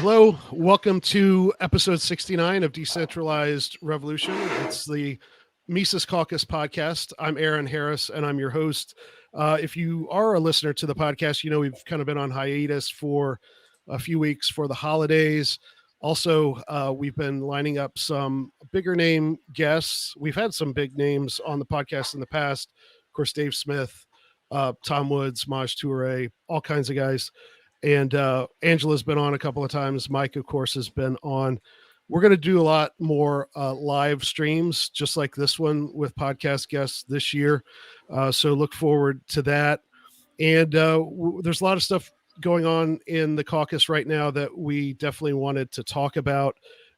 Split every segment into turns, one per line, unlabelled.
Hello, welcome to episode 69 of Decentralized Revolution. It's the Mises Caucus podcast. I'm Aaron Harris, and I'm your host. If you are a listener to the podcast, you know we've kind of been on hiatus for a few weeks for the holidays. Also, we've been lining up some bigger name guests. We've had some big names on the podcast in the past. Of course, Dave Smith, Tom Woods, Maj Toure, all kinds of guys. And Angela's been on a couple of times. Mike, of course, has been on. We're going to do a lot more live streams, just like this one with podcast guests this year. So look forward to that. And there's a lot of stuff going on in the caucus right now that we definitely wanted to talk about.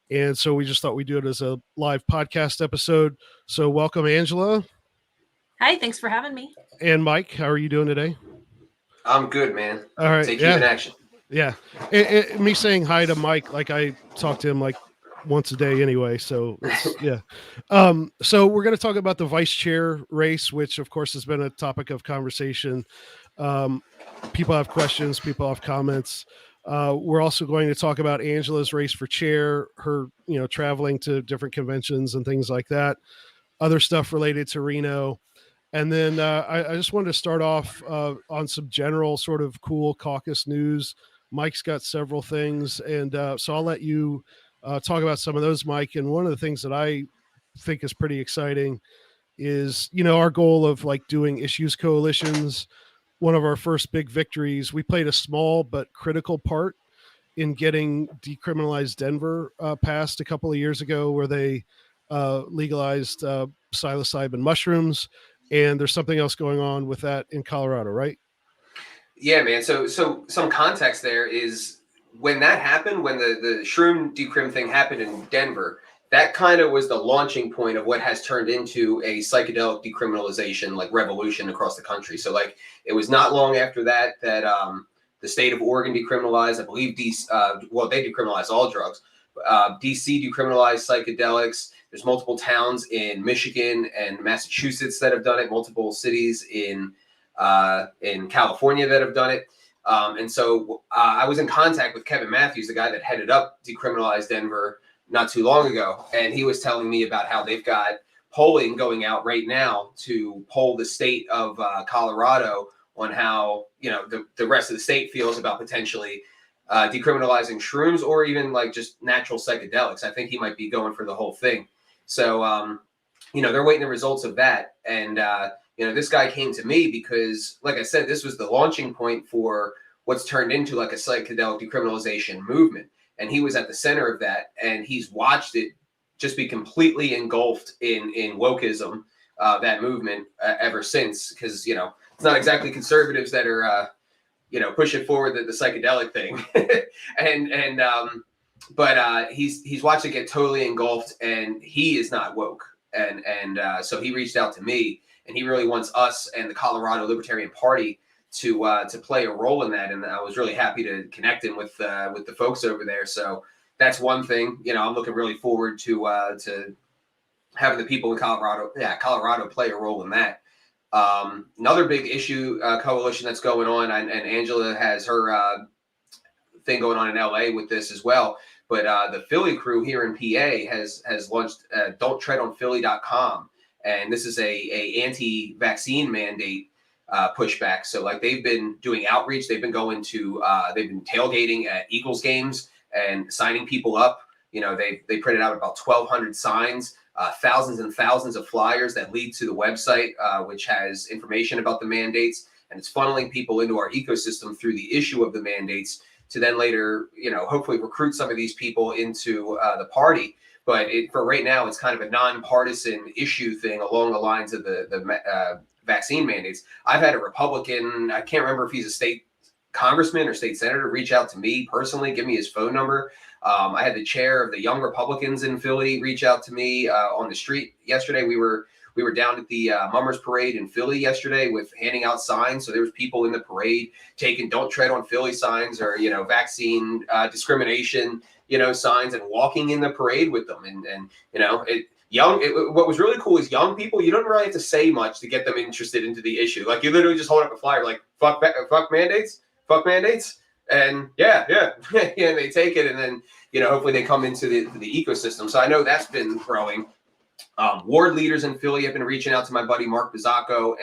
And so we just thought we'd do it as a live podcast episode. So welcome, Angela.
Hi, thanks for having me.
And Mike, how are you doing today?
I'm good, man.
All right.
Take you in action.
Yeah. Me saying hi to Mike, like I talk to him like once a day anyway. So yeah. So we're going to talk about the vice chair race, which of course has been a topic of conversation. People have questions, people have comments. We're also going to talk about Angela's race for chair, her, traveling to different conventions and things like that, other stuff related to Reno. And then I just wanted to start off on some general sort of cool caucus news. Mike's got several things, and so I'll let you talk about some of those, Mike. And one of the things that I think is pretty exciting is, our goal of like doing issues coalitions. One of our first big victories, we played a small but critical part in getting decriminalized Denver passed a couple of years ago, where they legalized psilocybin mushrooms. And there's something else going on with that in Colorado, right?
Yeah, man. So some context there is when that happened, when the shroom decrim thing happened in Denver, that kind of was the launching point of what has turned into a psychedelic decriminalization, like revolution across the country. So like it was not long after that the state of Oregon decriminalized, I believe, they decriminalized all drugs. DC decriminalized psychedelics. There's multiple towns in Michigan and Massachusetts that have done it. Multiple cities in California that have done it. And so I was in contact with Kevin Matthews, the guy that headed up Decriminalized Denver not too long ago. And he was telling me about how they've got polling going out right now to poll the state of Colorado on how, the rest of the state feels about potentially decriminalizing shrooms or even like just natural psychedelics. I think he might be going for the whole thing. So, they're waiting the results of that. And, this guy came to me because, like I said, this was the launching point for what's turned into like a psychedelic decriminalization movement. And he was at the center of that. And he's watched it just be completely engulfed in wokeism, that movement ever since. Because, it's not exactly conservatives that are, pushing forward the psychedelic thing. But he's watched it get totally engulfed, and he is not woke. And so he reached out to me, and he really wants us and the Colorado Libertarian Party to play a role in that. And I was really happy to connect him with the folks over there. So that's one thing. I'm looking really forward to having the people in Colorado play a role in that. Another big issue coalition that's going on, and Angela has her thing going on in LA with this as well. But the Philly crew here in PA has launched don'ttreadonphilly.com. And this is a anti-vaccine mandate pushback. So like they've been doing outreach. They've been going to, they've been tailgating at Eagles games and signing people up. They printed out about 1,200 signs, thousands and thousands of flyers that lead to the website, which has information about the mandates. And it's funneling people into our ecosystem through the issue of the mandates to then later, hopefully recruit some of these people into the party. But for right now, it's kind of a nonpartisan issue thing along the lines of the vaccine mandates. I've had a Republican, I can't remember if he's a state congressman or state senator, reach out to me personally, give me his phone number. I had the chair of the Young Republicans in Philly reach out to me on the street yesterday. We were down at the Mummers Parade in Philly yesterday with handing out signs. So there was people in the parade taking "Don't Tread on Philly" signs or vaccine discrimination signs and walking in the parade with them. And what was really cool is young people. You don't really have to say much to get them interested into the issue. Like you literally just hold up a flyer like fuck mandates. And yeah, yeah, they take it, and then hopefully they come into the ecosystem. So I know that's been growing. Ward leaders in Philly have been reaching out to my buddy Mark Bizzacco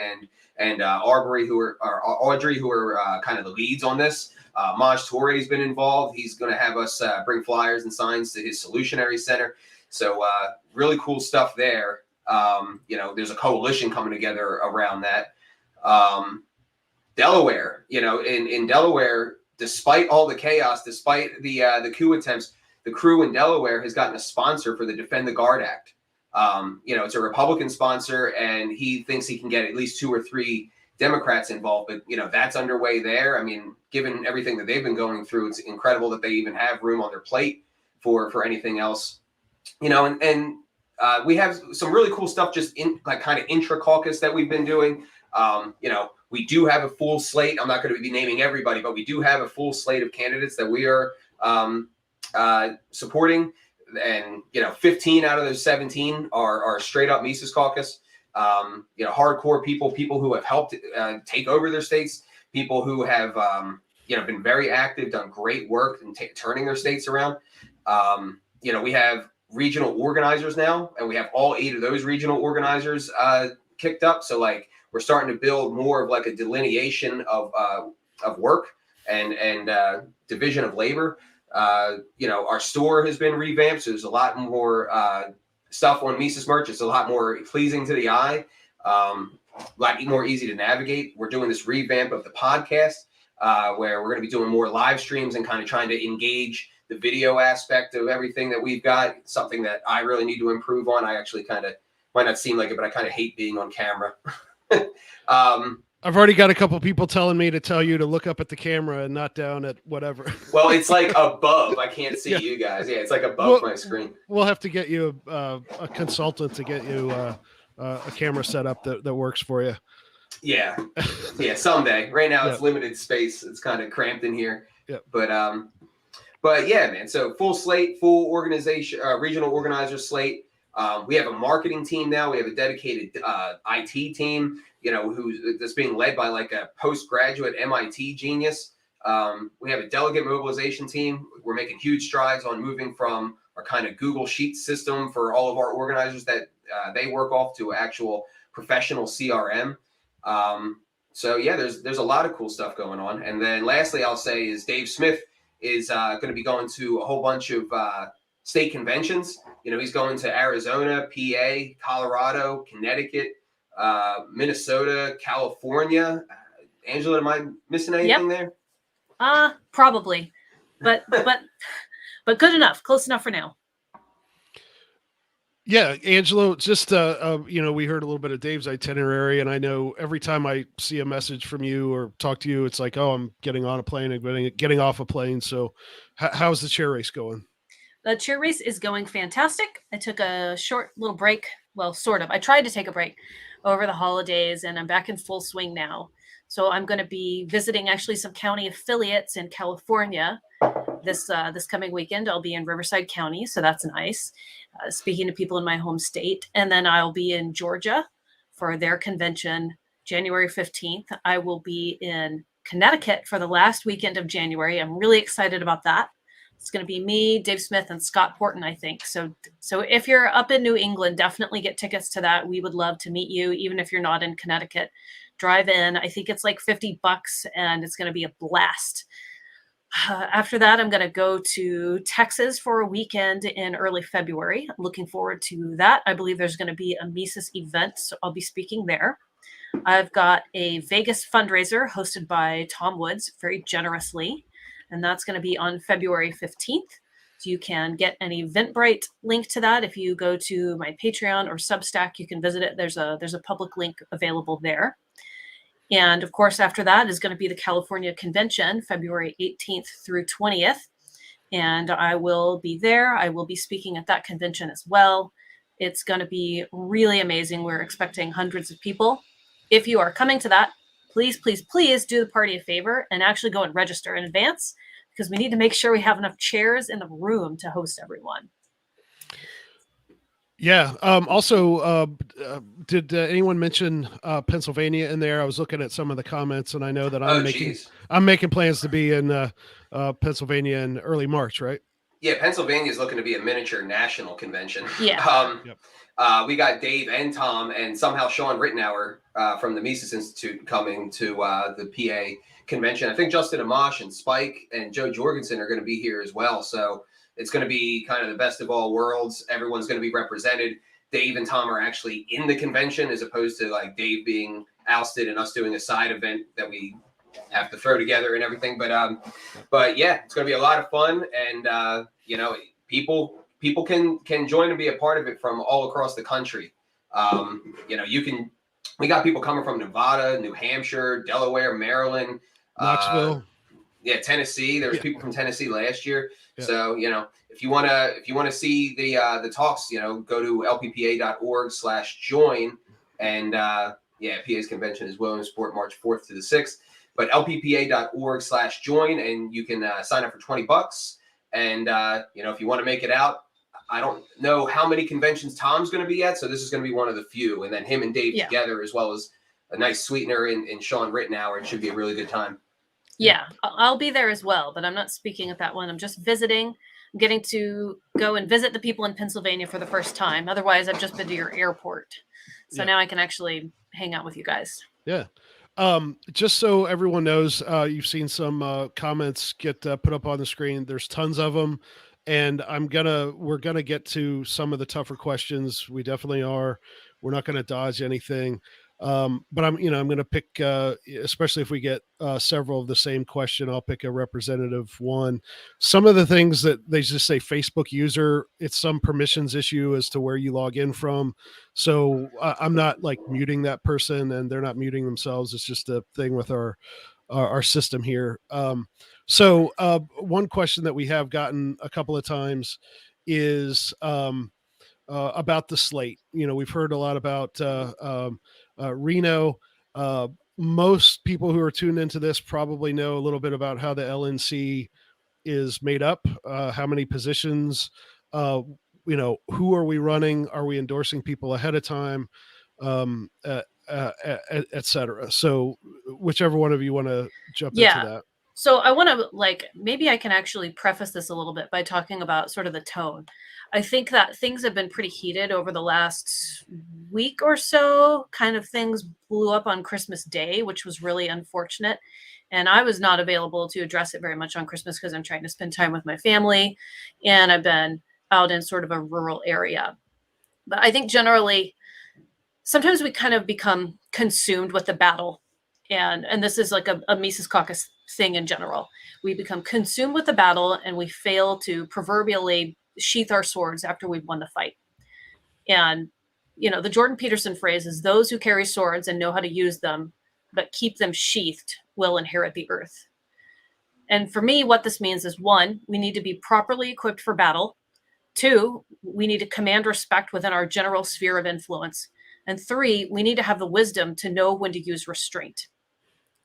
and Audrey, who are kind of the leads on this. Maj Touré's been involved. He's going to have us bring flyers and signs to his Solutionary Center. So really cool stuff there. There's a coalition coming together around that. Delaware, in Delaware, despite all the chaos, despite the coup attempts, the crew in Delaware has gotten a sponsor for the Defend the Guard Act. It's a Republican sponsor, and he thinks he can get at least 2 or 3 Democrats involved. But that's underway there. I mean, given everything that they've been going through, it's incredible that they even have room on their plate for anything else. And we have some really cool stuff just in kind of intra caucus that we've been doing. We do have a full slate. I'm not going to be naming everybody, but we do have a full slate of candidates that we are supporting. And 15 out of those 17 are straight up Mises Caucus. Hardcore people who have helped take over their states, people who have been very active, done great work in turning their states around. We have regional organizers now, and we have all 8 of those regional organizers kicked up. So we're starting to build more of a delineation of work and division of labor. Our store has been revamped, so there's a lot more stuff on Mises merch. It's a lot more pleasing to the eye, a lot more easy to navigate. We're doing this revamp of the podcast, where we're going to be doing more live streams and kind of trying to engage the video aspect of everything that we've got. Something that I really need to improve on. I actually kind of might not seem like it, but I kind of hate being on camera.
I've already got a couple people telling me to tell you to look up at the camera and not down at whatever.
Well, it's above. I can't see you guys. Yeah, it's above my screen.
We'll have to get you a consultant to get you a camera set up that works for you.
Yeah, someday. Right now it's limited space. It's kind of cramped in here.
Yeah.
But yeah, man. So full slate, full organization, regional organizer slate. We have a marketing team now. We have a dedicated IT team, that's being led by a postgraduate MIT genius. We have a delegate mobilization team. We're making huge strides on moving from our kind of Google Sheets system for all of our organizers that they work off to actual professional CRM. So yeah, there's a lot of cool stuff going on. And then lastly, I'll say is Dave Smith is going to be going to a whole bunch of state conventions. He's going to Arizona, PA, Colorado, Connecticut, Minnesota, California. Angela, am I missing anything there?
Probably, but good enough, close enough for now.
Yeah, Angelo, just we heard a little bit of Dave's itinerary, and I know every time I see a message from you or talk to you, it's like, oh, I'm getting on a plane and getting off a plane. So how's the chair race going?
The chair race is going fantastic. I took a short little break. Well, sort of. I tried to take a break over the holidays, and I'm back in full swing now. So I'm going to be visiting actually some county affiliates in California this coming weekend. I'll be in Riverside County, so that's nice. Speaking to people in my home state. And then I'll be in Georgia for their convention January 15th. I will be in Connecticut for the last weekend of January. I'm really excited about that. It's going to be me, Dave Smith, and Scott Porton, I think. So if you're up in New England, definitely get tickets to that. We would love to meet you, even if you're not in Connecticut. Drive in. I think it's $50, and it's going to be a blast. After that, I'm going to go to Texas for a weekend in early February. I'm looking forward to that. I believe there's going to be a Mises event, so I'll be speaking there. I've got a Vegas fundraiser hosted by Tom Woods very generously, and that's going to be on February 15th. So you can get an Eventbrite link to that. If you go to my Patreon or Substack, you can visit it. There's a public link available there. And of course, after that is going to be the California Convention, February 18th through 20th. And I will be there. I will be speaking at that convention as well. It's going to be really amazing. We're expecting hundreds of people. If you are coming to that, please, please, please do the party a favor and actually go and register in advance, because we need to make sure we have enough chairs in the room to host everyone.
Yeah. Also, did anyone mention Pennsylvania in there? I was looking at some of the comments, and I know that
Oh, geez.
I'm making plans to be in Pennsylvania in early March, right?
Yeah, Pennsylvania is looking to be a miniature national convention.
Yeah.
Yep.
We got Dave and Tom, and somehow Sean Rittenauer from the Mises Institute coming to the PA convention. I think Justin Amash and Spike and Joe Jorgensen are going to be here as well. So it's going to be kind of the best of all worlds. Everyone's going to be represented. Dave and Tom are actually in the convention, as opposed to like Dave being ousted and us doing a side event that we have to throw together and everything. But yeah, it's going to be a lot of fun, and you know, people can join and be a part of it from all across the country. You know, we got people coming from Nevada, New Hampshire, Delaware, Maryland,
Knoxville.
Yeah, Tennessee. There was people from Tennessee last year.
Yeah.
So, you know, if you wanna see the talks, you know, go to lppa.org/join, and PA's convention is Williamsport, March 4th to the 6th. But lppa.org/join, and you can sign up for $20. And you know, if you want to make it out, I don't know how many conventions Tom's going to be at, so this is going to be one of the few. And then him and Dave together, as well as a nice sweetener in Sean Rittenauer. It should be a really good time.
Yeah, I'll be there as well, but I'm not speaking at that one. I'm just visiting. I'm getting to go and visit the people in Pennsylvania for the first time. Otherwise, I've just been to your airport. So now I can actually hang out with you guys.
Yeah. Just so everyone knows, you've seen some comments get put up on the screen. There's tons of them, and we're gonna get to some of the tougher questions. We definitely are. We're not gonna dodge anything. But I'm going to pick, especially if we get several of the same question, I'll pick a representative one. Some of the things that they just say Facebook user, it's some permissions issue as to where you log in from. So I'm not like muting that person, and they're not muting themselves. It's just a thing with our system here. So one question that we have gotten a couple of times is about the slate. You know, we've heard a lot about Reno. Most people who are tuned into this probably know a little bit about how the LNC is made up, how many positions, you know, who are we running? Are we endorsing people ahead of time? Et cetera. So whichever one of you want to jump into that.
So I want to maybe I can actually preface this a little bit by talking about sort of the tone. I think that things have been pretty heated over the last week or so. Kind of things blew up on Christmas Day, which was really unfortunate. And I was not available to address it very much on Christmas because I'm trying to spend time with my family. And I've been out in sort of a rural area. But I think generally, sometimes we kind of become consumed with the battle. And this is like a Mises Caucus thing in general. We become consumed with the battle, and we fail to proverbially sheath our swords after we've won the fight. And, you know, the Jordan Peterson phrase is, those who carry swords and know how to use them, but keep them sheathed, will inherit the earth. And for me, what this means is, 1, we need to be properly equipped for battle. 2, we need to command respect within our general sphere of influence. And 3, we need to have the wisdom to know when to use restraint.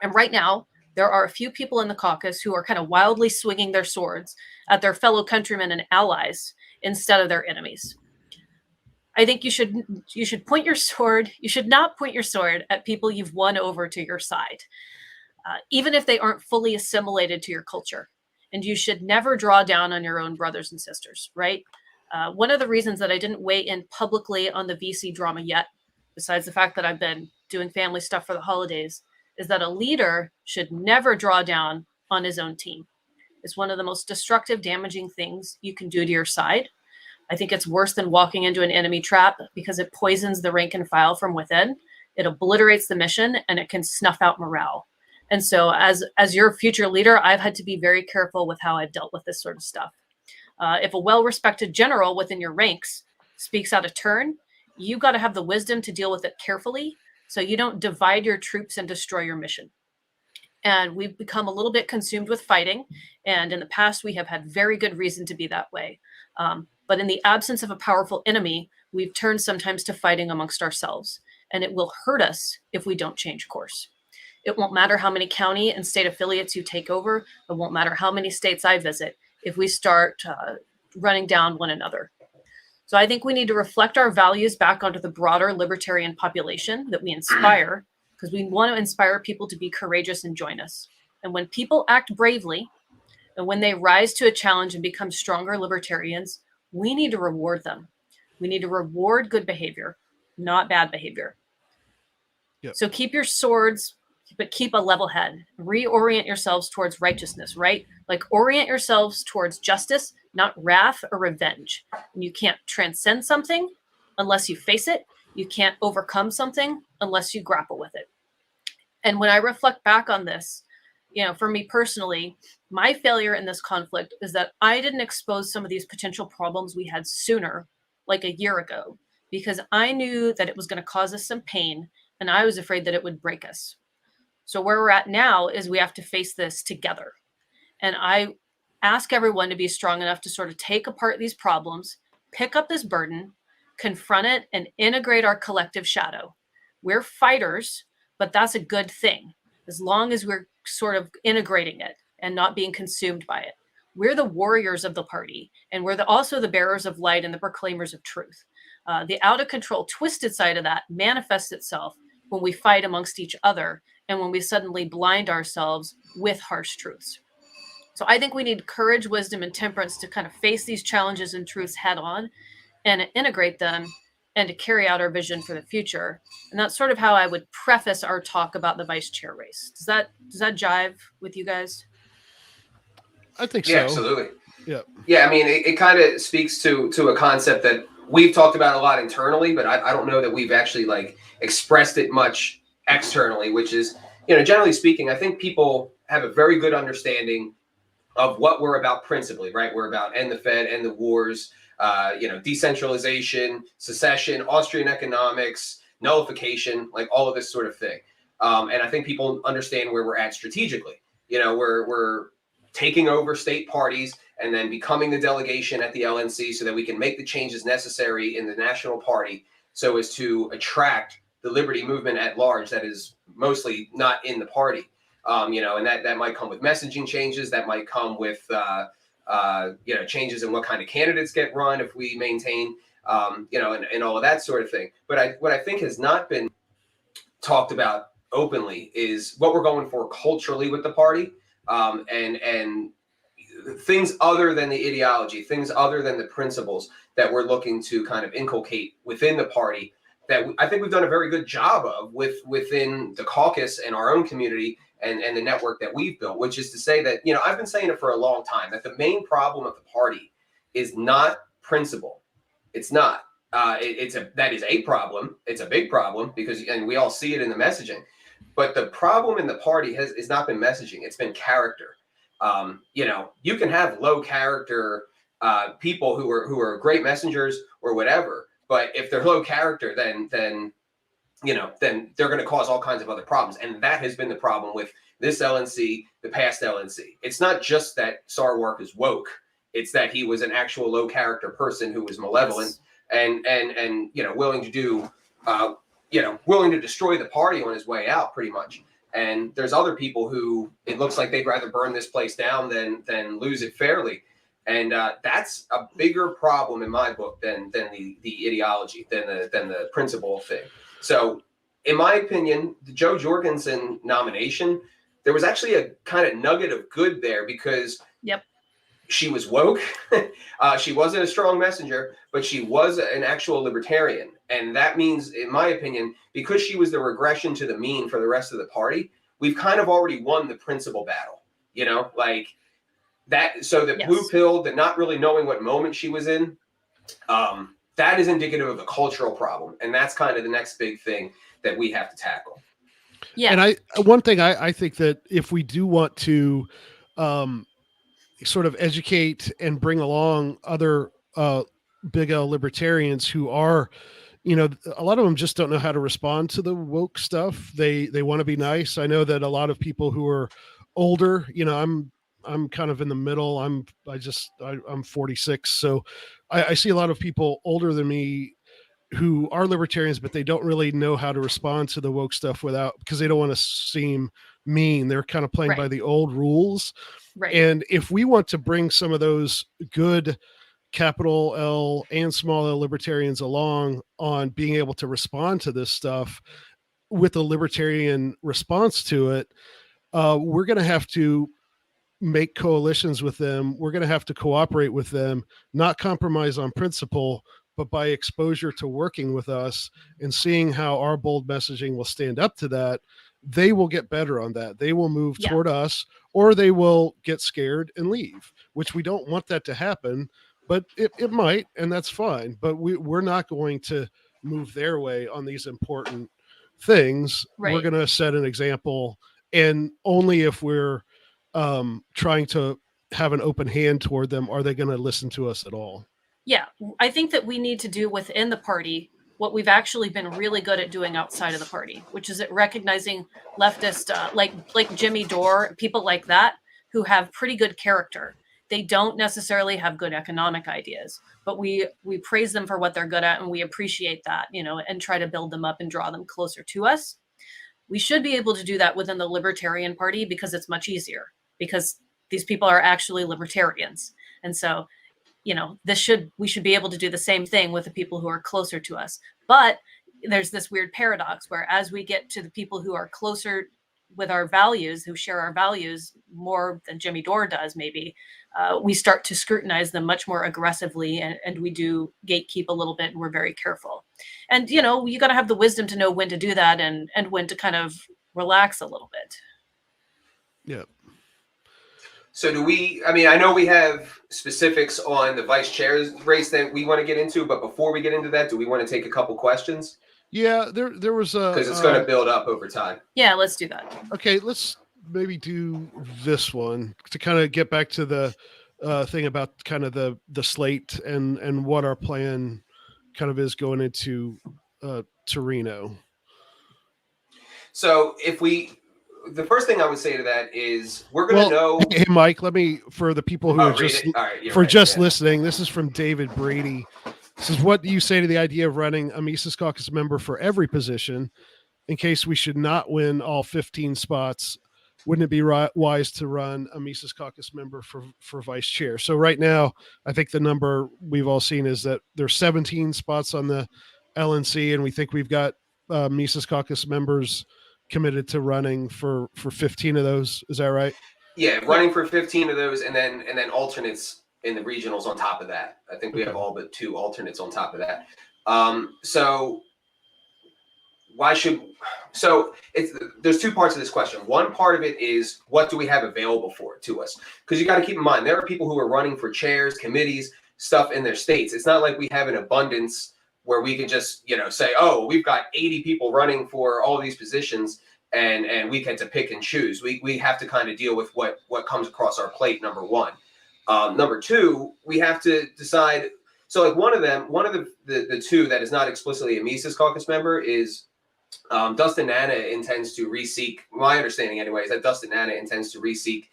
And right now, there are a few people in the caucus who are kind of wildly swinging their swords at their fellow countrymen and allies instead of their enemies. I think you should point your sword. You should not point your sword at people you've won over to your side, even if they aren't fully assimilated to your culture. And you should never draw down on your own brothers and sisters, right? One of the reasons that I didn't weigh in publicly on the VC drama yet, besides the fact that I've been doing family stuff for the holidays, is that a leader should never draw down on his own team. It's one of the most destructive, damaging things you can do to your side. I think it's worse than walking into an enemy trap because it poisons the rank and file from within. It obliterates the mission, and it can snuff out morale. And so as your future leader, I've had to be very careful with how I've dealt with this sort of stuff. If a well-respected general within your ranks speaks out of turn, you got to have the wisdom to deal with it carefully, so you don't divide your troops and destroy your mission. And we've become a little bit consumed with fighting. And in the past, we have had very good reason to be that way. But in the absence of a powerful enemy, we've turned sometimes to fighting amongst ourselves. And it will hurt us if we don't change course. It won't matter how many county and state affiliates you take over. It won't matter how many states I visit if we start running down one another. So I think we need to reflect our values back onto the broader libertarian population that we inspire, because we want to inspire people to be courageous and join us. And when people act bravely, and when they rise to a challenge and become stronger libertarians, we need to reward them. We need to reward good behavior, not bad behavior.
Yep.
So keep your swords, but keep a level head. Reorient yourselves towards righteousness, right? Like orient yourselves towards justice, not wrath or revenge. And you can't transcend something unless you face it. You can't overcome something unless you grapple with it. And when I reflect back on this, for me personally, my failure in this conflict is that I didn't expose some of these potential problems we had sooner, like a year ago, because I knew that it was going to cause us some pain, and I was afraid that it would break us. So where we're at now is we have to face this together. And I ask everyone to be strong enough to sort of take apart these problems, pick up this burden, confront it, and integrate our collective shadow. We're fighters, but that's a good thing, as long as we're sort of integrating it and not being consumed by it. We're the warriors of the party, and we're also the bearers of light and the proclaimers of truth. The out-of-control, twisted side of that manifests itself when we fight amongst each other and when we suddenly blind ourselves with harsh truths. So I think we need courage, wisdom, and temperance to kind of face these challenges and truths head on and integrate them and to carry out our vision for the future. And that's sort of how I would preface our talk about the vice chair race. Does that jive with you guys?
I think so.
Yeah, absolutely.
Yeah.
Yeah, I mean, it kind of speaks to a concept that we've talked about a lot internally, but I don't know that we've actually like expressed it much externally, which is, generally speaking, I think people have a very good understanding of what we're about principally, right? We're about end the Fed, end the wars, decentralization, secession, Austrian economics, nullification, like all of this sort of thing. And I think people understand where we're at strategically. We're taking over state parties and then becoming the delegation at the LNC so that we can make the changes necessary in the national party so as to attract the liberty movement at large that is mostly not in the party. And that might come with messaging changes. That might come with, changes in what kind of candidates get run if we maintain, and all of that sort of thing. But what I think has not been talked about openly is what we're going for culturally with the party, and things other than the ideology, things other than the principles that we're looking to kind of inculcate within the party that I think we've done a very good job of within the caucus and our own community and the network that we've built, which is to say that, I've been saying it for a long time, that the main problem of the party is not principle. It's not. That is a problem. It's a big problem and we all see it in the messaging. But the problem in the party has not been messaging. It's been character. You can have low character people who are great messengers or whatever, but if they're low character, then they're going to cause all kinds of other problems. And that has been the problem with this LNC, the past LNC. It's not just that Sarwark is woke. It's that he was an actual low character person who was malevolent and willing to do, willing to destroy the party on his way out pretty much. And there's other people who it looks like they'd rather burn this place down than lose it fairly. And that's a bigger problem in my book than the ideology, than the principle thing. So, in my opinion, the Joe Jorgensen nomination, there was actually a kind of nugget of good there because she was woke. She wasn't a strong messenger, but she was an actual libertarian. And that means, in my opinion, because she was the regression to the mean for the rest of the party, we've kind of already won the principle battle, like that. So the blue pill, the not really knowing what moment she was in, that is indicative of a cultural problem. And that's kind of the next big thing that we have to tackle.
Yeah.
And one thing I think that if we do want to sort of educate and bring along other big L libertarians who are, a lot of them just don't know how to respond to the woke stuff. They want to be nice. I know that a lot of people who are older, I'm kind of in the middle. I'm 46. So I see a lot of people older than me who are libertarians, but they don't really know how to respond to the woke stuff because they don't want to seem mean. They're kind of playing by the old rules.
Right.
And if we want to bring some of those good capital L and small L libertarians along on being able to respond to this stuff with a libertarian response to it, we're going to have to make coalitions with them. We're going to have to cooperate with them, not compromise on principle, but by exposure to working with us and seeing how our bold messaging will stand up to that, they will get better on that. They will move toward us, or they will get scared and leave, which we don't want that to happen, but it might, and that's fine. But we're not going to move their way on these important things.
Right.
We're going to set an example, and only if we're trying to have an open hand toward them are they going to listen to us at all.
Yeah, I think that we need to do within the party what we've actually been really good at doing outside of the party, which is at recognizing leftist, like Jimmy Dore, people like that, who have pretty good character. They don't necessarily have good economic ideas, but we praise them for what they're good at, and we appreciate that, and try to build them up and draw them closer to us. We should be able to do that within the Libertarian Party because it's much easier, because these people are actually libertarians. And so, we should be able to do the same thing with the people who are closer to us. But there's this weird paradox where as we get to the people who are closer with our values, who share our values more than Jimmy Dore does, maybe, we start to scrutinize them much more aggressively, and we do gatekeep a little bit, and we're very careful. And, you got to have the wisdom to know when to do that and when to kind of relax a little bit.
Yeah.
So I know we have specifics on the vice chair's race that we want to get into, but before we get into that, do we want to take a couple questions?
Yeah, there was a...
Because it's going to build up over time.
Yeah, let's do that.
Okay, let's maybe do this one to kind of get back to the thing about kind of the slate and what our plan kind of is going into Reno.
So the first thing I would say to that is we're going to know.
Hey, Mike, for the people who are just listening, this is from David Brady. This is, what do you say to the idea of running a Mises Caucus member for every position in case we should not win all 15 spots? Wouldn't it be wise to run a Mises Caucus member for vice chair? So right now, I think the number we've all seen is that there's 17 spots on the LNC, and we think we've got Mises Caucus members committed to running for 15 of those. Is that right?
Yeah, running for 15 of those, and then alternates in the regionals on top of that. I think we have all but 2 alternates on top of that. There's 2 parts of this question. One part of it is, what do we have available to us? Because you got to keep in mind, there are people who are running for chairs, committees, stuff in their states. It's not like we have an abundance where we can just, say, oh, we've got 80 people running for all these positions, and we get to pick and choose. We have to kind of deal with what comes across our plate, number one. Number 2, we have to decide. So like one of the 2 that is not explicitly a Mises Caucus member is Dustin Nana intends to reseek. My understanding anyway is that Dustin Nana intends to reseek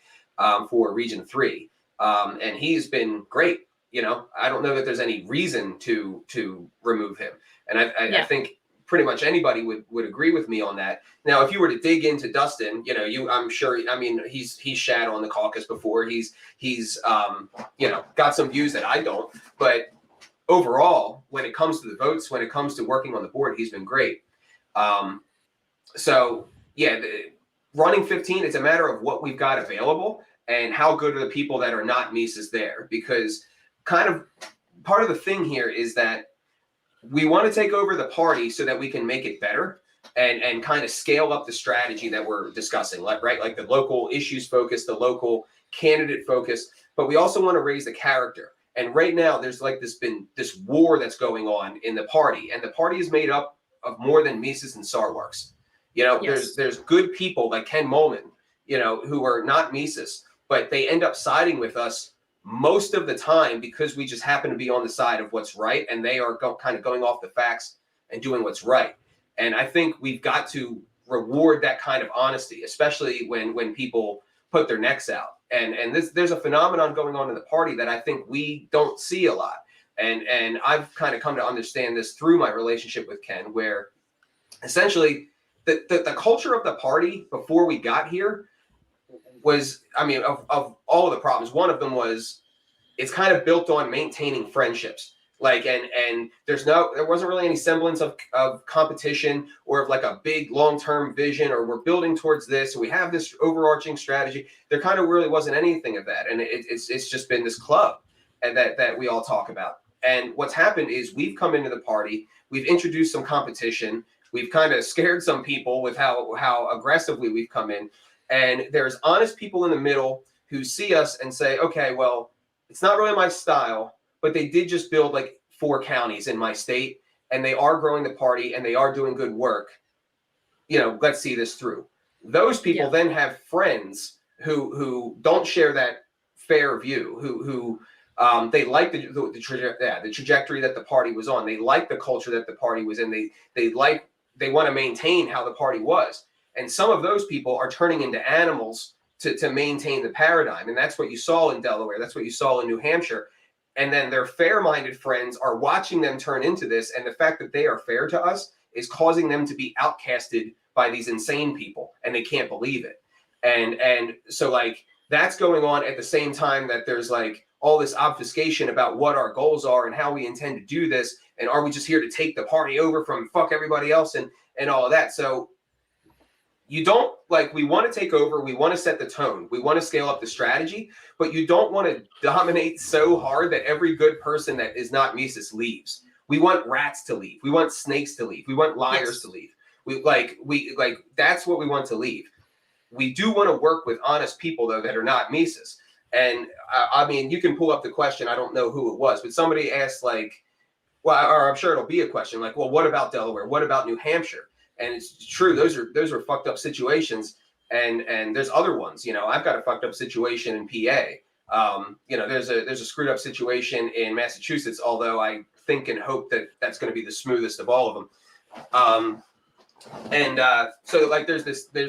for Region 3. And he's been great. I don't know that there's any reason to remove him. And I think pretty much anybody would agree with me on that. Now, if you were to dig into Dustin, I'm sure, he's shat on the caucus before. He's got some views that I don't, but overall, when it comes to the votes, when it comes to working on the board, he's been great. Running 15, it's a matter of what we've got available and how good are the people that are not Mises there, because kind of part of the thing here is that we want to take over the party so that we can make it better and kind of scale up the strategy that we're discussing, like the local issues focus, the local candidate focus, but we also want to raise the character. And right now there's this war that's going on in the party, and the party is made up of more than Mises and Sarwarks.
Yes.
There's good people like Ken Molman, who are not Mises, but they end up siding with us most of the time because we just happen to be on the side of what's right, and they are kind of going off the facts and doing what's right. And I think we've got to reward that kind of honesty, especially when people put their necks out. And there's a phenomenon going on in the party that I think we don't see a lot. And I've kind of come to understand this through my relationship with Ken, where essentially the culture of the party before we got here was, of all of the problems, one of them was it's kind of built on maintaining friendships. Like, and there wasn't really any semblance of competition or of like a big long-term vision, or we're building towards this, or we have this overarching strategy. There kind of really wasn't anything of that. And it's just been this club and that we all talk about. And what's happened is we've come into the party, we've introduced some competition, we've kind of scared some people with how aggressively we've come in. And there's honest people in the middle who see us and say, okay, well, it's not really my style, but they did just build like 4 counties in my state, and they are growing the party and they are doing good work. Let's see this through. Those people then have friends who don't share that fair view, who they like the trajectory that the party was on. They like the culture that the party was in. They want to maintain how the party was. And some of those people are turning into animals to maintain the paradigm. And that's what you saw in Delaware. That's what you saw in New Hampshire. And then their fair-minded friends are watching them turn into this. And the fact that they are fair to us is causing them to be outcasted by these insane people. And they can't believe it. And so like that's going on at the same time that there's like all this obfuscation about what our goals are and how we intend to do this. And are we just here to take the party over from fuck everybody else and all of that. So you don't we want to take over. We want to set the tone. We want to scale up the strategy, but you don't want to dominate so hard that every good person that is not Mises leaves. We want rats to leave. We want snakes to leave. We want liars to leave. That's what we want to leave. We do want to work with honest people though that are not Mises. And I mean, you can pull up the question. I don't know who it was, but somebody asked or I'm sure it'll be a question well, what about Delaware? What about New Hampshire? And it's true. Those are fucked up situations. And there's other ones, I've got a fucked up situation in PA. There's a screwed up situation in Massachusetts, although I think and hope that that's going to be the smoothest of all of them. So there's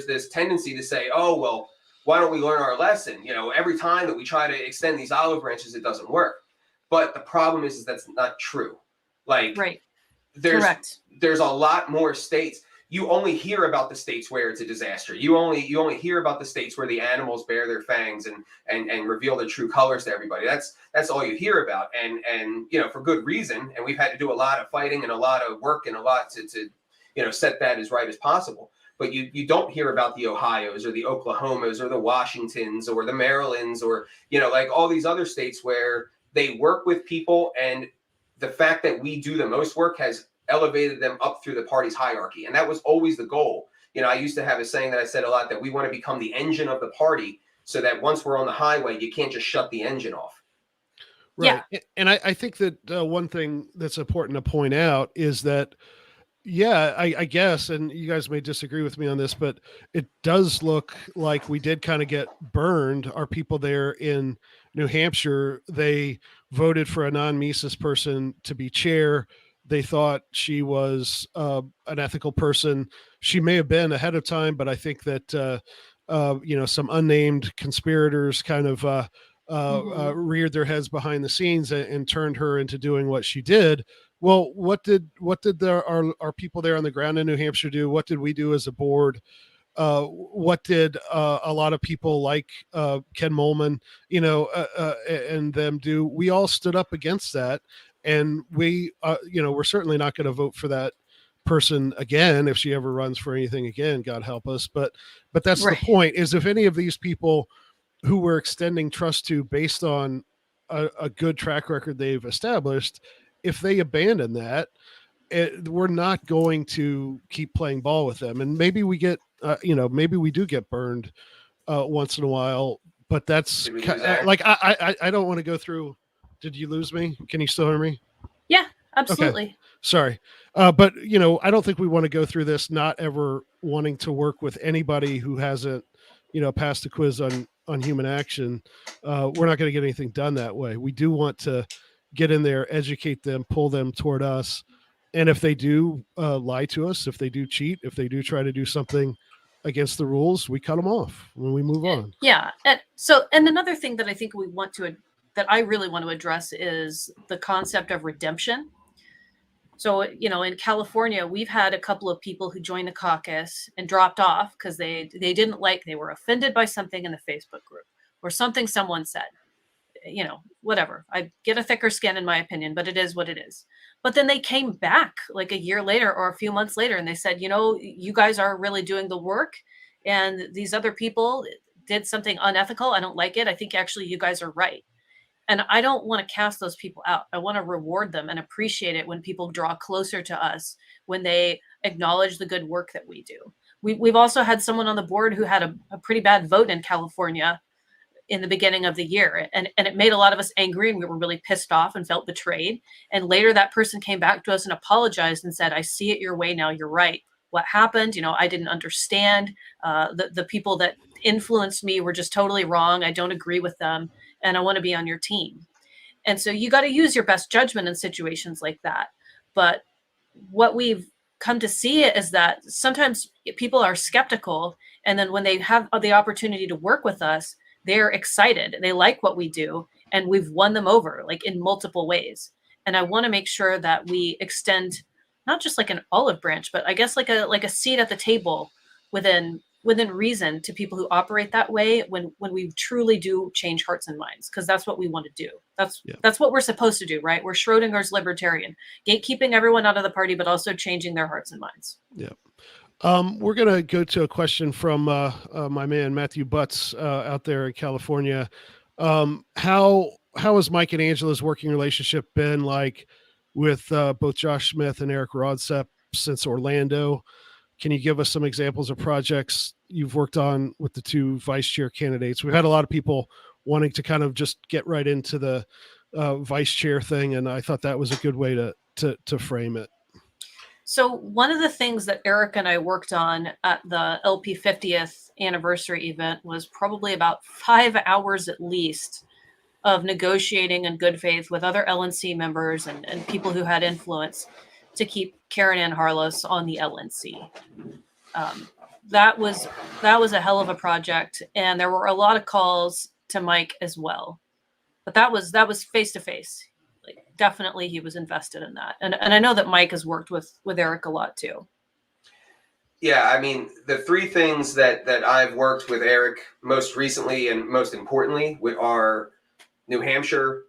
this tendency to say, oh, well, why don't we learn our lesson? Every time that we try to extend these olive branches, it doesn't work. But the problem is that's not true.
Right.
There's a lot more states. You only hear about the states where it's a disaster. You only hear about the states where the animals bare their fangs and reveal their true colors to everybody. That's all you hear about. And for good reason. And we've had to do a lot of fighting and a lot of work and a lot to set that as right as possible. But you don't hear about the Ohios or the Oklahomas or the Washingtons or the Marylands or, all these other states where they work with people. And the fact that we do the most work has elevated them up through the party's hierarchy. And that was always the goal. I used to have a saying that I said a lot, that we want to become the engine of the party so that once we're on the highway, you can't just shut the engine off.
Right. Yeah. And I think that one thing that's important to point out is that, I guess, and you guys may disagree with me on this, but it does look like we did kind of get burned. Our people there in New Hampshire, they voted for a non-Mises person to be chair. They thought she was an ethical person. She may have been ahead of time, but I think that, some unnamed conspirators kind of reared their heads behind the scenes and turned her into doing what she did. Well, what did our people there on the ground in New Hampshire do? What did we do as a board? What did a lot of people like Ken Molman, and them do? We all stood up against that. And we, we're certainly not going to vote for that person again if she ever runs for anything again. God help us. But that's right. The point is, if any of these people who we're extending trust to based on a good track record they've established, if they abandon that, we're not going to keep playing ball with them. And maybe we get, maybe we do get burned once in a while. But that's I don't want to go through. Did you lose me? Can you still hear me?
Yeah, absolutely.
Okay. Sorry. But, I don't think we want to go through this not ever wanting to work with anybody who hasn't, passed a quiz on human action. We're not going to get anything done that way. We do want to get in there, educate them, pull them toward us. And if they do lie to us, if they do cheat, if they do try to do something against the rules, we cut them off when we move on.
Yeah. And another thing that I think that I really want to address is the concept of redemption. So, in California, we've had a couple of people who joined the caucus and dropped off because they were offended by something in the Facebook group or something someone said. whatever. I get a thicker skin in my opinion, but it is what it is. But then they came back like a year later or a few months later, and they said, you guys are really doing the work, and these other people did something unethical. I don't like it. I think actually you guys are right. And I don't want to cast those people out. I want to reward them and appreciate it when people draw closer to us, when they acknowledge the good work that we do. We've also had someone on the board who had a pretty bad vote in California in the beginning of the year. And it made a lot of us angry, and we were really pissed off and felt betrayed. And later that person came back to us and apologized and said, I see it your way now. You're right. What happened? I didn't understand. The people that influenced me were just totally wrong. I don't agree with them, and I want to be on your team. And so you got to use your best judgment in situations like that. But what we've come to see is that sometimes people are skeptical, and then when they have the opportunity to work with us, they're excited. They like what we do, and we've won them over like in multiple ways. And I want to make sure that we extend not just like an olive branch, but I guess like a seat at the table within reason to people who operate that way when we truly do change hearts and minds, because that's what we want to do. That's what we're supposed to do, right? We're Schrodinger's libertarian, gatekeeping everyone out of the party, but also changing their hearts and minds.
Yeah. We're going to go to a question from my man, Matthew Butts, out there in California. How has Mike and Angela's working relationship been like with both Josh Smith and Eric Rodsep since Orlando? Can you give us some examples of projects you've worked on with the two vice chair candidates? We've had a lot of people wanting to kind of just get right into the vice chair thing, and I thought that was a good way to frame it.
So one of the things that Eric and I worked on at the LP 50th anniversary event was probably about 5 hours at least of negotiating in good faith with other LNC members and people who had influence to keep Karen Ann Harlos on the LNC. That was a hell of a project, and there were a lot of calls to Mike as well. But that was face to face. Like, definitely he was invested in that. And I know that Mike has worked with Eric a lot too.
Yeah, I mean, the three things that I've worked with Eric most recently and most importantly are New Hampshire,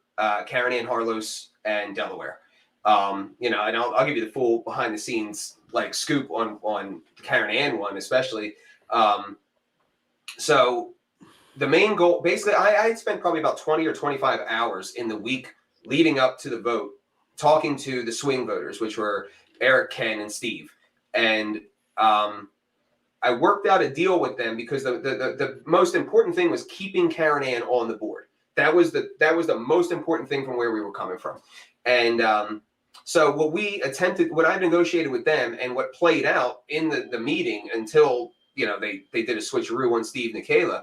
Karen Ann Harlos, and Delaware. And I'll give you the full behind the scenes like scoop on Karen Ann one especially. So the main goal, basically, I spent probably about 20 or 25 hours in the week leading up to the vote, talking to the swing voters, which were Eric, Ken, and Steve. And I worked out a deal with them because the most important thing was keeping Karen Ann on the board. That was the most important thing from where we were coming from. And so what I negotiated with them and what played out in the meeting until, they did a switcheroo on Steve Nikela,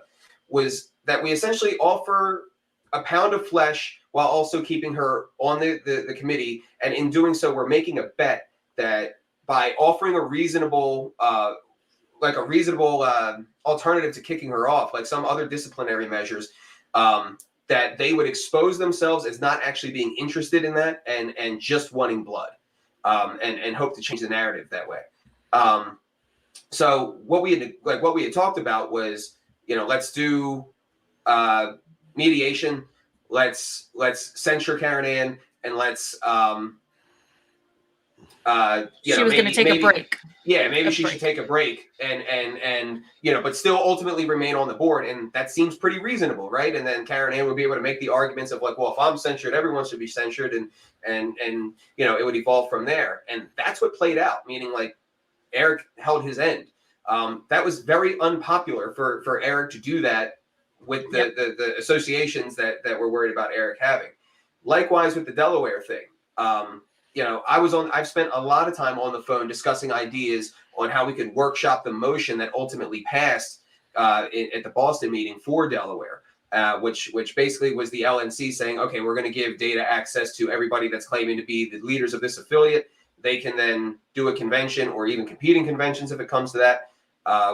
was that we essentially offer a pound of flesh while also keeping her on the committee. And in doing so, we're making a bet that by offering a reasonable alternative to kicking her off, like some other disciplinary measures, that they would expose themselves as not actually being interested in that and just wanting blood, and hope to change the narrative that way. So what we had talked about was, let's do mediation, let's censure Karen Ann, and let's
she was going to take a break.
Yeah, maybe she should take a break and but still ultimately remain on the board, and that seems pretty reasonable, right? And then Karen Ann would be able to make the arguments of like, well, if I'm censured, everyone should be censured, and it would evolve from there. And that's what played out, meaning like Eric held his end. That was very unpopular for Eric to do that with the associations that were worried about Eric having. Likewise with the Delaware thing. I've spent a lot of time on the phone discussing ideas on how we could workshop the motion that ultimately passed at the Boston meeting for Delaware, which basically was the LNC saying, okay, we're going to give data access to everybody that's claiming to be the leaders of this affiliate. They can then do a convention or even competing conventions if it comes to that,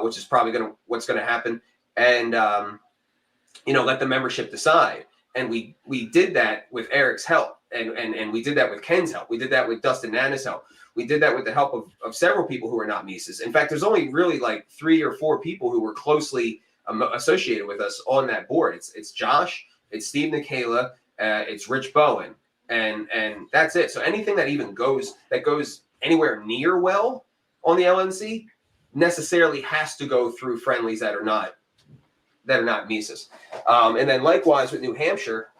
which is probably what's going to happen. And, let the membership decide. And we did that with Eric's help. And we did that with Ken's help. We did that with Dustin Nana's help. We did that with the help of several people who are not Mises. In fact, there's only really like 3 or 4 people who were closely associated with us on that board. It's Josh, It's Steve Nikela, it's Rich Bowen, and that's it. So anything that even goes anywhere near well on the LNC necessarily has to go through friendlies that are not Mises. And then likewise with New Hampshire,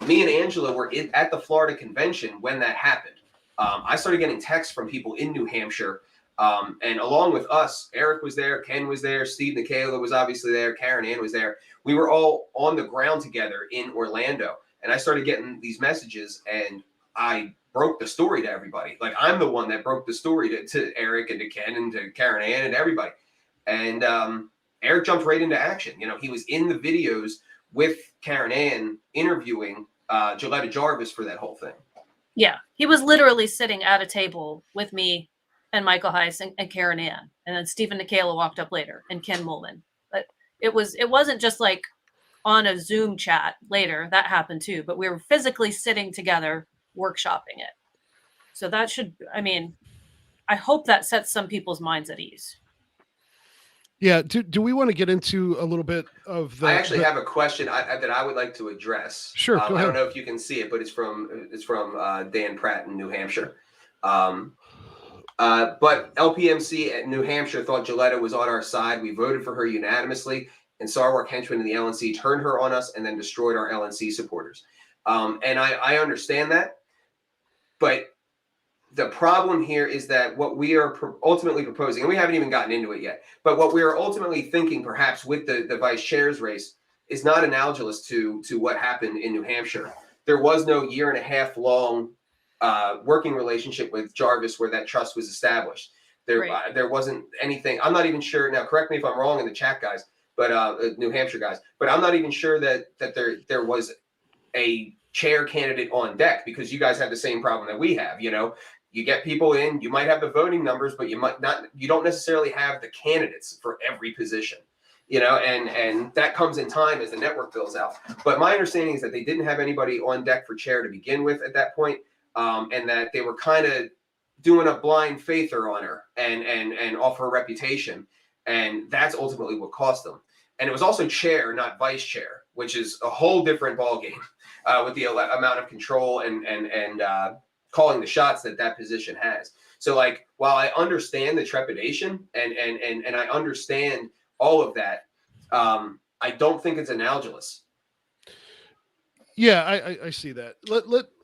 me and Angela were at the Florida convention when that happened. I started getting texts from people in New Hampshire, and along with us, Eric was there, Ken was there, Steve Nikela was obviously there, Karen Ann was there. We were all on the ground together in Orlando, and I started getting these messages, and I broke the story to everybody. Like, I'm the one that broke the story to Eric and to Ken and to Karen Ann and everybody. And Eric jumped right into action. He was in the videos with Karen Ann interviewing Joletta Jarvis for that whole thing.
Yeah, he was literally sitting at a table with me and Michael Heise and Karen Ann, and then Stephen Nikela walked up later, and Ken Mullen. But it wasn't just like on a Zoom chat later. That happened too, but we were physically sitting together workshopping it. So that should, I hope that sets some people's minds at ease.
Yeah.
Do we want to get into a little bit of the?
I actually have a question that I would like to address.
Sure. Go ahead.
I don't know if you can see it, but it's from Dan Pratt in New Hampshire. But LPMC at New Hampshire thought Joletta was on our side. We voted for her unanimously, and Sarwark henchmen in the LNC turned her on us and then destroyed our LNC supporters. And I understand that, but the problem here is that what we are ultimately proposing, and we haven't even gotten into it yet, but what we are ultimately thinking perhaps with the vice chair's race is not analogous to what happened in New Hampshire. There was no 1.5 year long working relationship with Jarvis where that trust was established. There wasn't anything. I'm not even sure. Now, correct me if I'm wrong in the chat, guys, but New Hampshire guys, but I'm not even sure that there was a chair candidate on deck, because you guys have the same problem that we have. You get people in, you might have the voting numbers, but you don't necessarily have the candidates for every position, and that comes in time as the network fills out. But my understanding is that they didn't have anybody on deck for chair to begin with at that point, and that they were kind of doing a blind faither on her and off her reputation. And that's ultimately what cost them. And it was also chair, not vice chair, which is a whole different ballgame with the amount of control and calling the shots that position has. So, like, while I understand the trepidation and I understand all of that, I don't think it's analogous.
Yeah, I see that.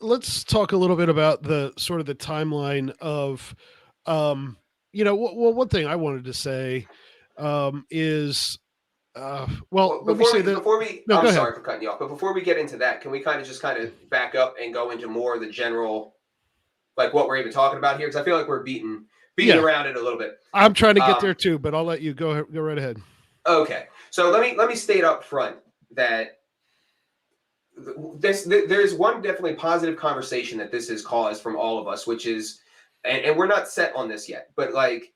Let's talk a little bit about the sort of the timeline of, one thing I wanted to say is, let me say that
before we.
No,
I'm
go
sorry
ahead.
for cutting you off, but before we get into that, can we kind of back up and go into more of the general, like what we're even talking about here? Because I feel like we're beating around it a little bit.
I'm trying to get there too, but I'll let you go right ahead.
Okay, so let me state up front that there's one definitely positive conversation that this has caused from all of us, which is, and we're not set on this yet, but like,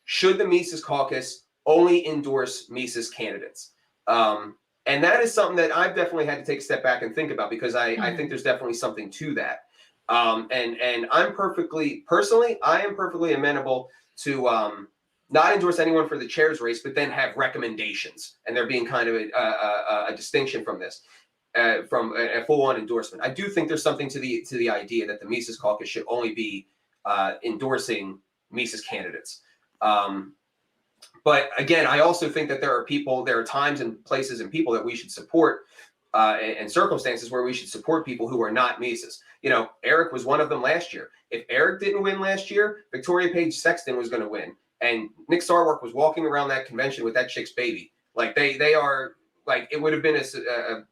should the Mises Caucus only endorse Mises candidates? And that is something that I've definitely had to take a step back and think about, because I think there's definitely something to that. And I am perfectly amenable to not endorse anyone for the chair's race, but then have recommendations, and there being kind of a distinction from this. From a full-on endorsement. I do think there's something to the idea that the Mises Caucus should only be endorsing Mises candidates. But again, I also think that there are times and places and people that we should support, and circumstances where we should support people who are not Mises. Eric was one of them last year. If Eric didn't win last year, Victoria Page Sexton was going to win, and Nick Sarwark was walking around that convention with that chick's baby. Like they are. Like, it would have been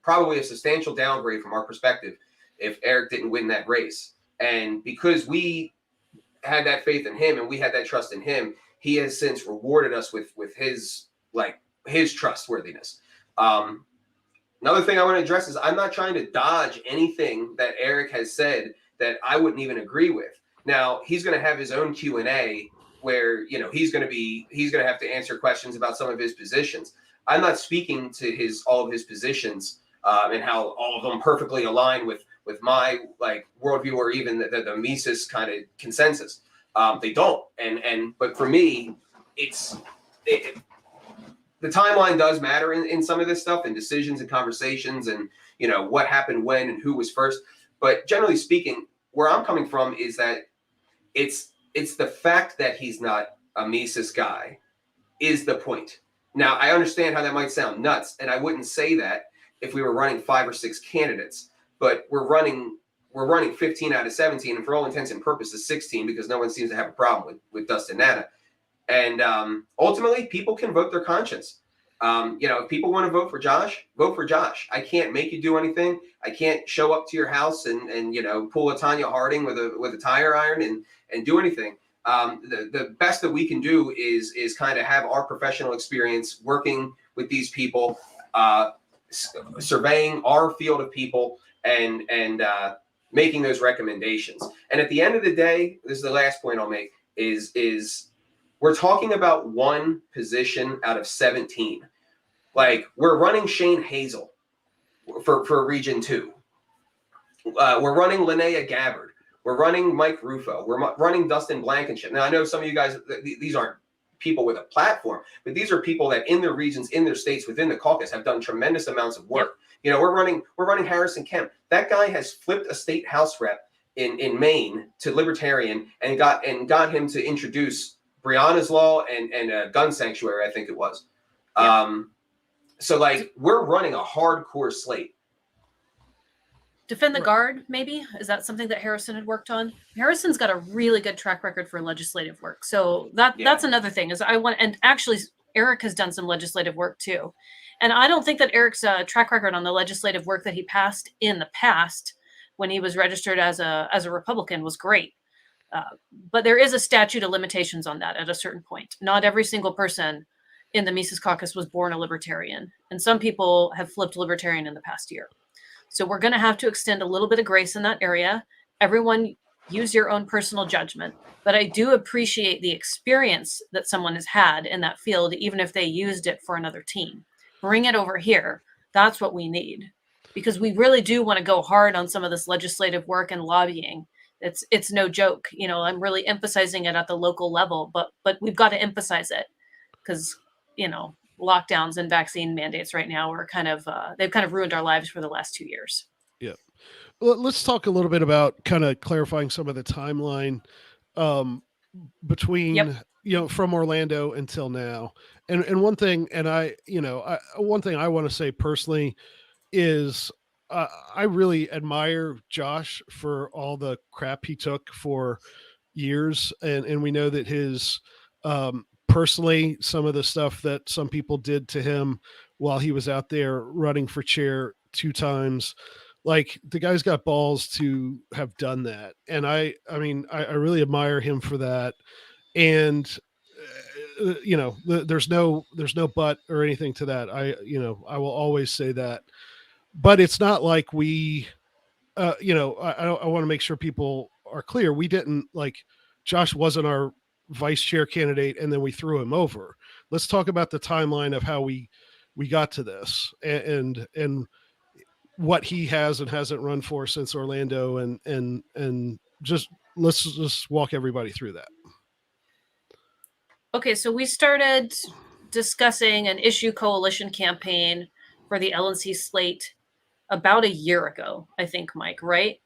probably a substantial downgrade from our perspective if Eric didn't win that race. And because we had that faith in him and we had that trust in him, he has since rewarded us with his trustworthiness. Another thing I want to address is I'm not trying to dodge anything that Eric has said that I wouldn't even agree with. Now, he's going to have his own Q&A where, he's going to have to answer questions about some of his positions. I'm not speaking to all of his positions and how all of them perfectly align with my worldview or even the Mises kind of consensus. They don't. But for me, the timeline does matter in some of this stuff, and decisions and conversations, and what happened when and who was first. But generally speaking, where I'm coming from is that it's the fact that he's not a Mises guy is the point. Now, I understand how that might sound nuts, and I wouldn't say that if we were running 5 or 6 candidates, but we're running 15 out of 17, and for all intents and purposes 16, because no one seems to have a problem with Dustin Nana. And ultimately, people can vote their conscience. If people want to vote for Josh, vote for Josh. I can't make you do anything. I can't show up to your house and pull a Tanya Harding with a tire iron and do anything. The best that we can do is kind of have our professional experience working with these people, surveying our field of people, and making those recommendations. And at the end of the day, this is the last point I'll make, is we're talking about one position out of 17. Like, we're running Shane Hazel for Region 2. We're running Linnea Gabbard. We're running Mike Rufo. We're running Dustin Blankenship. Now, I know some of you guys, these aren't people with a platform, but these are people that in their regions, in their states, within the caucus have done tremendous amounts of work. Yep. We're running Harrison Kemp. That guy has flipped a state house rep in Maine to Libertarian and got him to introduce Breonna's Law and gun sanctuary, I think it was. Yep. So, like, we're running a hardcore slate.
Defend the guard, maybe? Is that something that Harrison had worked on? Harrison's got a really good track record for legislative work. So that's another thing is and actually Eric has done some legislative work too. And I don't think that Eric's track record on the legislative work that he passed in the past when he was registered as a Republican was great. But there is a statute of limitations on that at a certain point. Not every single person in the Mises Caucus was born a libertarian. And some people have flipped libertarian in the past year. So we're going to have to extend a little bit of grace in that area. Everyone use your own personal judgment. But I do appreciate the experience that someone has had in that field, even if they used it for another team. Bring it over here. That's what we need. Because we really do want to go hard on some of this legislative work and lobbying. It's no joke. I'm really emphasizing it at the local level, but we've got to emphasize it because, lockdowns and vaccine mandates right now are they've kind of ruined our lives for the last 2 years.
Yeah. Well, let's talk a little bit about kind of clarifying some of the timeline between, from Orlando until now. And one thing, one thing I want to say personally is I really admire Josh for all the crap he took for years. And we know that his, personally, some of the stuff that some people did to him while he was out there running for chair 2 times, like, the guy's got balls to have done that. And I really admire him for that. And, there's no but or anything to that. I will always say that, but it's not like we, I want to make sure people are clear. We didn't, like, Josh wasn't our vice chair candidate and then we threw him over. Let's talk about the timeline of how we got to this and what he has and hasn't run for since Orlando, and just let's just walk everybody through that.
Okay, so we started discussing an issue coalition campaign for the LNC slate about a year ago, I think, Mike, right?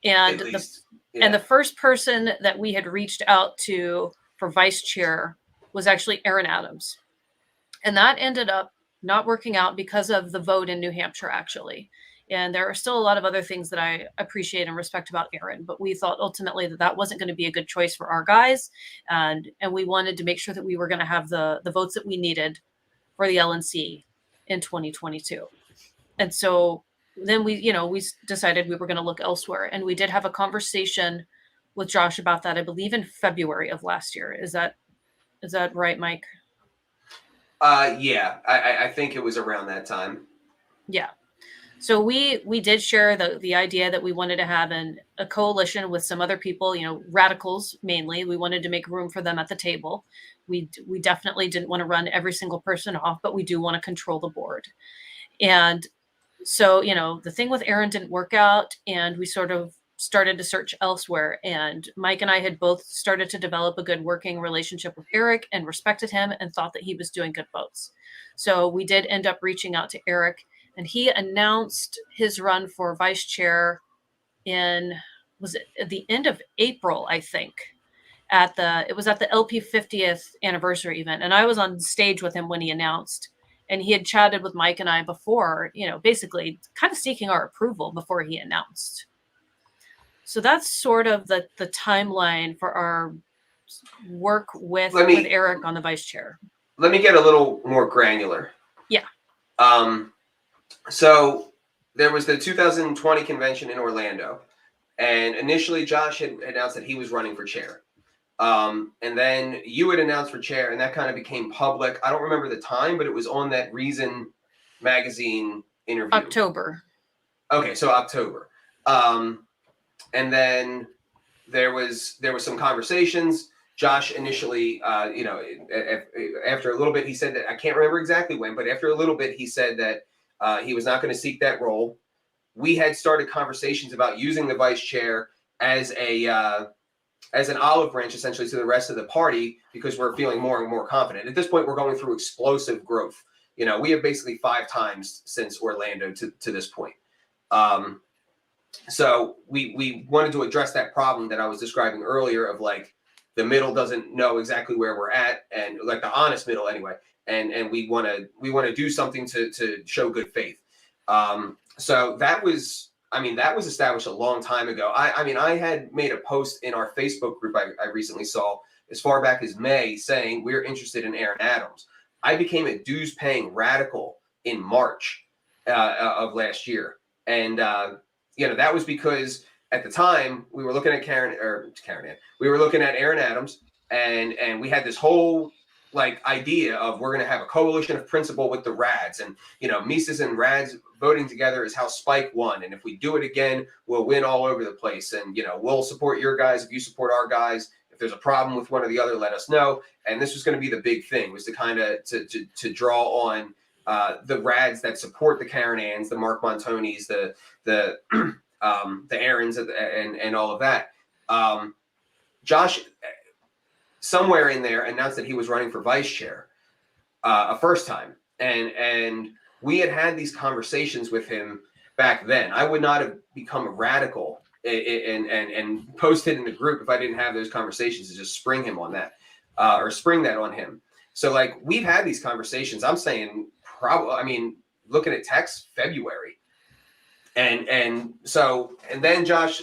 And the first person that we had reached out to for vice chair was actually Aaron Adams. And that ended up not working out because of the vote in New Hampshire, actually. And there are still a lot of other things that I appreciate and respect about Aaron, but we thought ultimately that wasn't going to be a good choice for our guys. And we wanted to make sure that we were going to have the votes that we needed for the LNC in 2022. And so then we decided we were going to look elsewhere. And we did have a conversation with Josh about that, I believe in February of last year. Is that right, Mike?
Yeah, I think it was around that time.
Yeah. So we did share the idea that we wanted to have a coalition with some other people, radicals mainly. We wanted to make room for them at the table. We definitely didn't want to run every single person off, but we do want to control the board. And so, the thing with Aaron didn't work out, and we sort of started to search elsewhere. And Mike and I had both started to develop a good working relationship with Eric and respected him and thought that he was doing good votes. So we did end up reaching out to Eric, and he announced his run for vice chair was it at the end of April, I think. It was at the LP 50th anniversary event, and I was on stage with him when he announced, and he had chatted with Mike and I before, basically kind of seeking our approval before he announced. So that's sort of the timeline for our work with Eric on the vice chair.
Let me get a little more granular.
Yeah.
So there was the 2020 convention in Orlando, and initially Josh had announced that he was running for chair. And then you had announced for chair, and that kind of became public. I don't remember the time, but it was on that Reason magazine interview.
October.
Okay, so October. And then there was some conversations. Josh initially, after a little bit, he said that, I can't remember exactly when, but after a little bit, he said that he was not going to seek that role. We had started conversations about using the vice chair as an olive branch, essentially, to the rest of the party, because we're feeling more and more confident. At this point, we're going through explosive growth. We have basically 5 times since Orlando to this point. So we wanted to address that problem that I was describing earlier of like the middle doesn't know exactly where we're at, and like the honest middle anyway. And we want to do something to show good faith. So that was established a long time ago. I had made a post in our Facebook group I recently saw as far back as May saying we're interested in Aaron Adams. I became a dues paying radical in March of last year. And, that was because at the time we were looking at we were looking at Aaron Adams, and we had this whole like idea of we're going to have a coalition of principle with the Rads, and Mises and Rads voting together is how Spike won, and if we do it again, we'll win all over the place, and we'll support your guys if you support our guys. If there's a problem with one or the other, let us know. And this was going to be the big thing, was to kind of to draw on the Rads that support the Karen Anns, the Mark Montonis, the Aarons, and all of that. Josh, somewhere in there, announced that he was running for vice chair a first time, and we had these conversations with him back then. I would not have become a radical and posted in the group if I didn't have those conversations to just spring him on that, or spring that on him. So like we've had these conversations. I'm saying looking at text February, and then Josh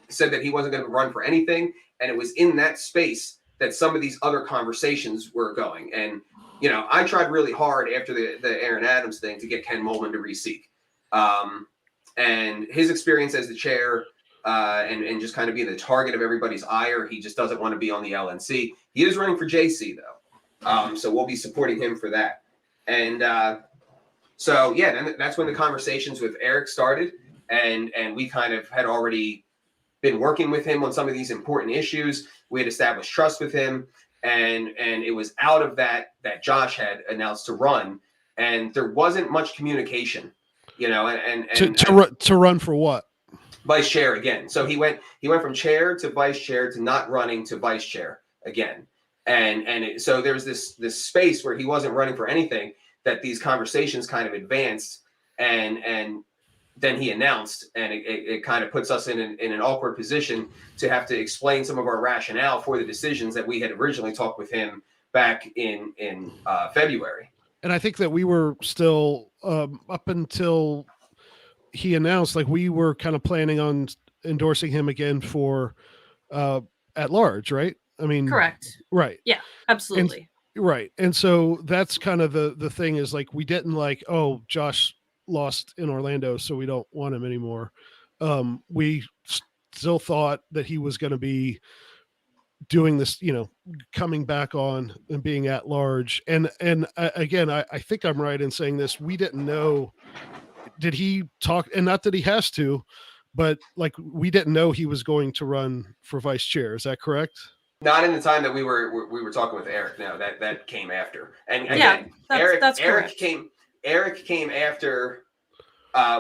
said that he wasn't going to run for anything, and it was in that space that some of these other conversations were going. And I tried really hard after the Aaron Adams thing to get Ken Molman to reseek, and his experience as the chair, and just kind of being the target of everybody's ire. He just doesn't want to be on the LNC. He is running for JC though, so we'll be supporting him for that. And then that's when the conversations with Eric started, and we kind of had already been working with him on some of these important issues. We had established trust with him, and it was out of that Josh had announced to run, and there wasn't much communication,
to run for what?
Vice chair again. So he went from chair to vice chair to not running to vice chair again, so there was this space where he wasn't running for anything, that these conversations kind of advanced, and then he announced, and it kind of puts us in an awkward position to have to explain some of our rationale for the decisions that we had originally talked with him back in February.
And I think that we were still up until he announced, like we were kind of planning on endorsing him again for at large, right?
Correct.
Right.
Yeah, absolutely.
Right. And so that's kind of the thing, is like, we didn't like, oh, Josh lost in Orlando, so we don't want him anymore. We still thought that he was going to be doing this, coming back on and being at large. And again, I think I'm right in saying this. We didn't know, did he talk, and not that he has to, but like we didn't know he was going to run for vice chair. Is that correct?
Not in the time that we were talking with Eric. No, that came after. And
again, that's
Eric came after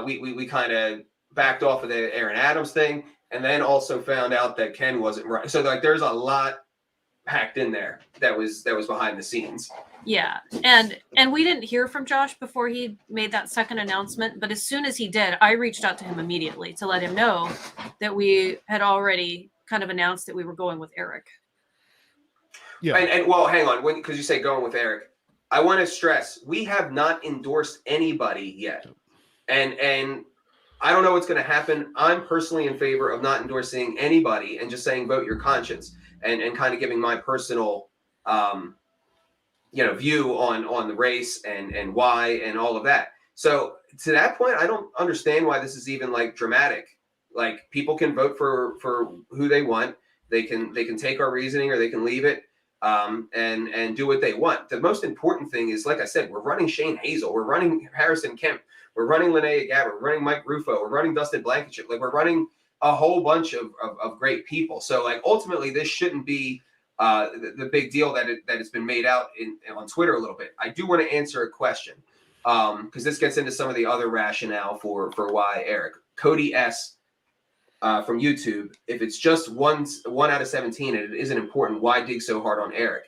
we kind of backed off of the Aaron Adams thing, and then also found out that Ken wasn't right. So like there's a lot packed in there that was behind the scenes.
Yeah. And we didn't hear from Josh before he made that second announcement, but as soon as he did, I reached out to him immediately to let him know that we had already kind of announced that we were going with Eric.
Yeah.
And well, hang on, because you say going with Eric, I want to stress we have not endorsed anybody yet, and I don't know what's going to happen. I'm personally in favor of not endorsing anybody and just saying vote your conscience, and kind of giving my personal view on the race and why and all of that. So to that point, I don't understand why this is even like dramatic. Like people can vote for who they want. They can take our reasoning or they can leave it. And do what they want. The most important thing is, like I said, we're running Shane Hazel, we're running Harrison Kemp, we're running Linnea Gabbard, we're running Mike Ruffo, we're running Dustin Blankenship. Like we're running a whole bunch of great people. So like ultimately, this shouldn't be the big deal that it's been made out on Twitter a little bit. I do want to answer a question because this gets into some of the other rationale for why Eric. Cody S. From YouTube, if it's just one out of 17 and it isn't important, why dig so hard on Eric?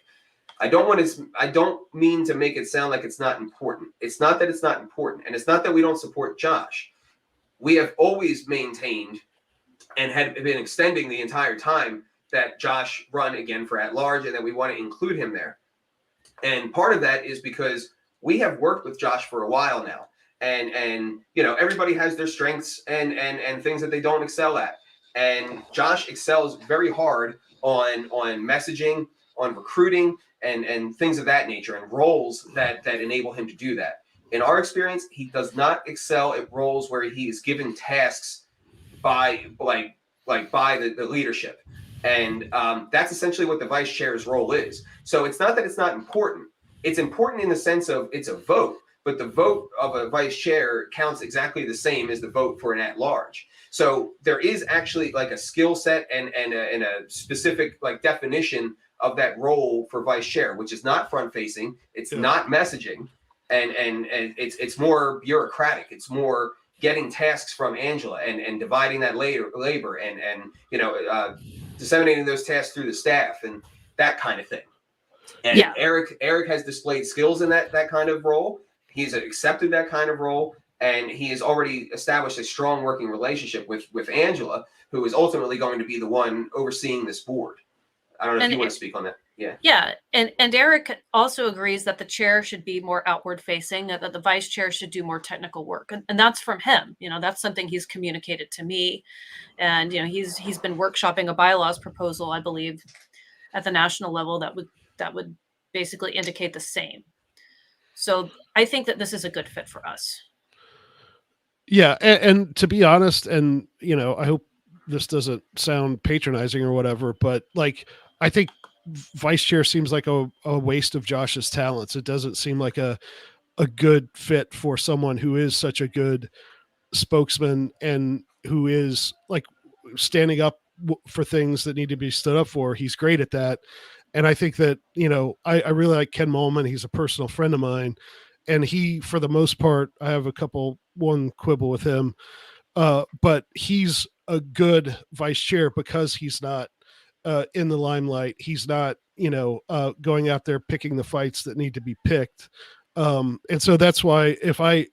I don't mean to make it sound like it's not important. It's not that it's not important, and it's not that we don't support Josh. We have always maintained and had been extending the entire time that Josh run again for at-large and that we want to include him there. And part of that is because we have worked with Josh for a while now. And everybody has their strengths and things that they don't excel at. And Josh excels very hard on messaging, on recruiting, and things of that nature, and roles that enable him to do that. In our experience, he does not excel at roles where he is given tasks by the leadership. And that's essentially what the vice chair's role is. So it's not that it's not important. It's important in the sense of it's a vote. But the vote of a vice chair counts exactly the same as the vote for an at-large. So there is actually like a skill set and a specific like definition of that role for vice chair, which is not front-facing, it's not messaging, and it's more bureaucratic. It's more getting tasks from Angela and dividing that labor and disseminating those tasks through the staff and that kind of thing. And Eric has displayed skills in that kind of role. He's accepted that kind of role, and he has already established a strong working relationship with Angela, who is ultimately going to be the one overseeing this board. I don't know if you want to speak on that. Yeah.
Yeah. And Eric also agrees that the chair should be more outward facing, that the vice chair should do more technical work. And that's from him. That's something he's communicated to me. And, he's been workshopping a bylaws proposal, I believe, at the national level that would basically indicate the same. So I think that this is a good fit for us.
Yeah. And to be honest, and, I hope this doesn't sound patronizing or whatever, but like, I think vice chair seems like a waste of Josh's talents. It doesn't seem like a good fit for someone who is such a good spokesman and who is like standing up for things that need to be stood up for. He's great at that. And I think that, I really like Ken Mullman. He's a personal friend of mine. And he, for the most part, I have one quibble with him. But he's a good vice chair because he's not in the limelight. He's not, going out there picking the fights that need to be picked. And so that's why if I,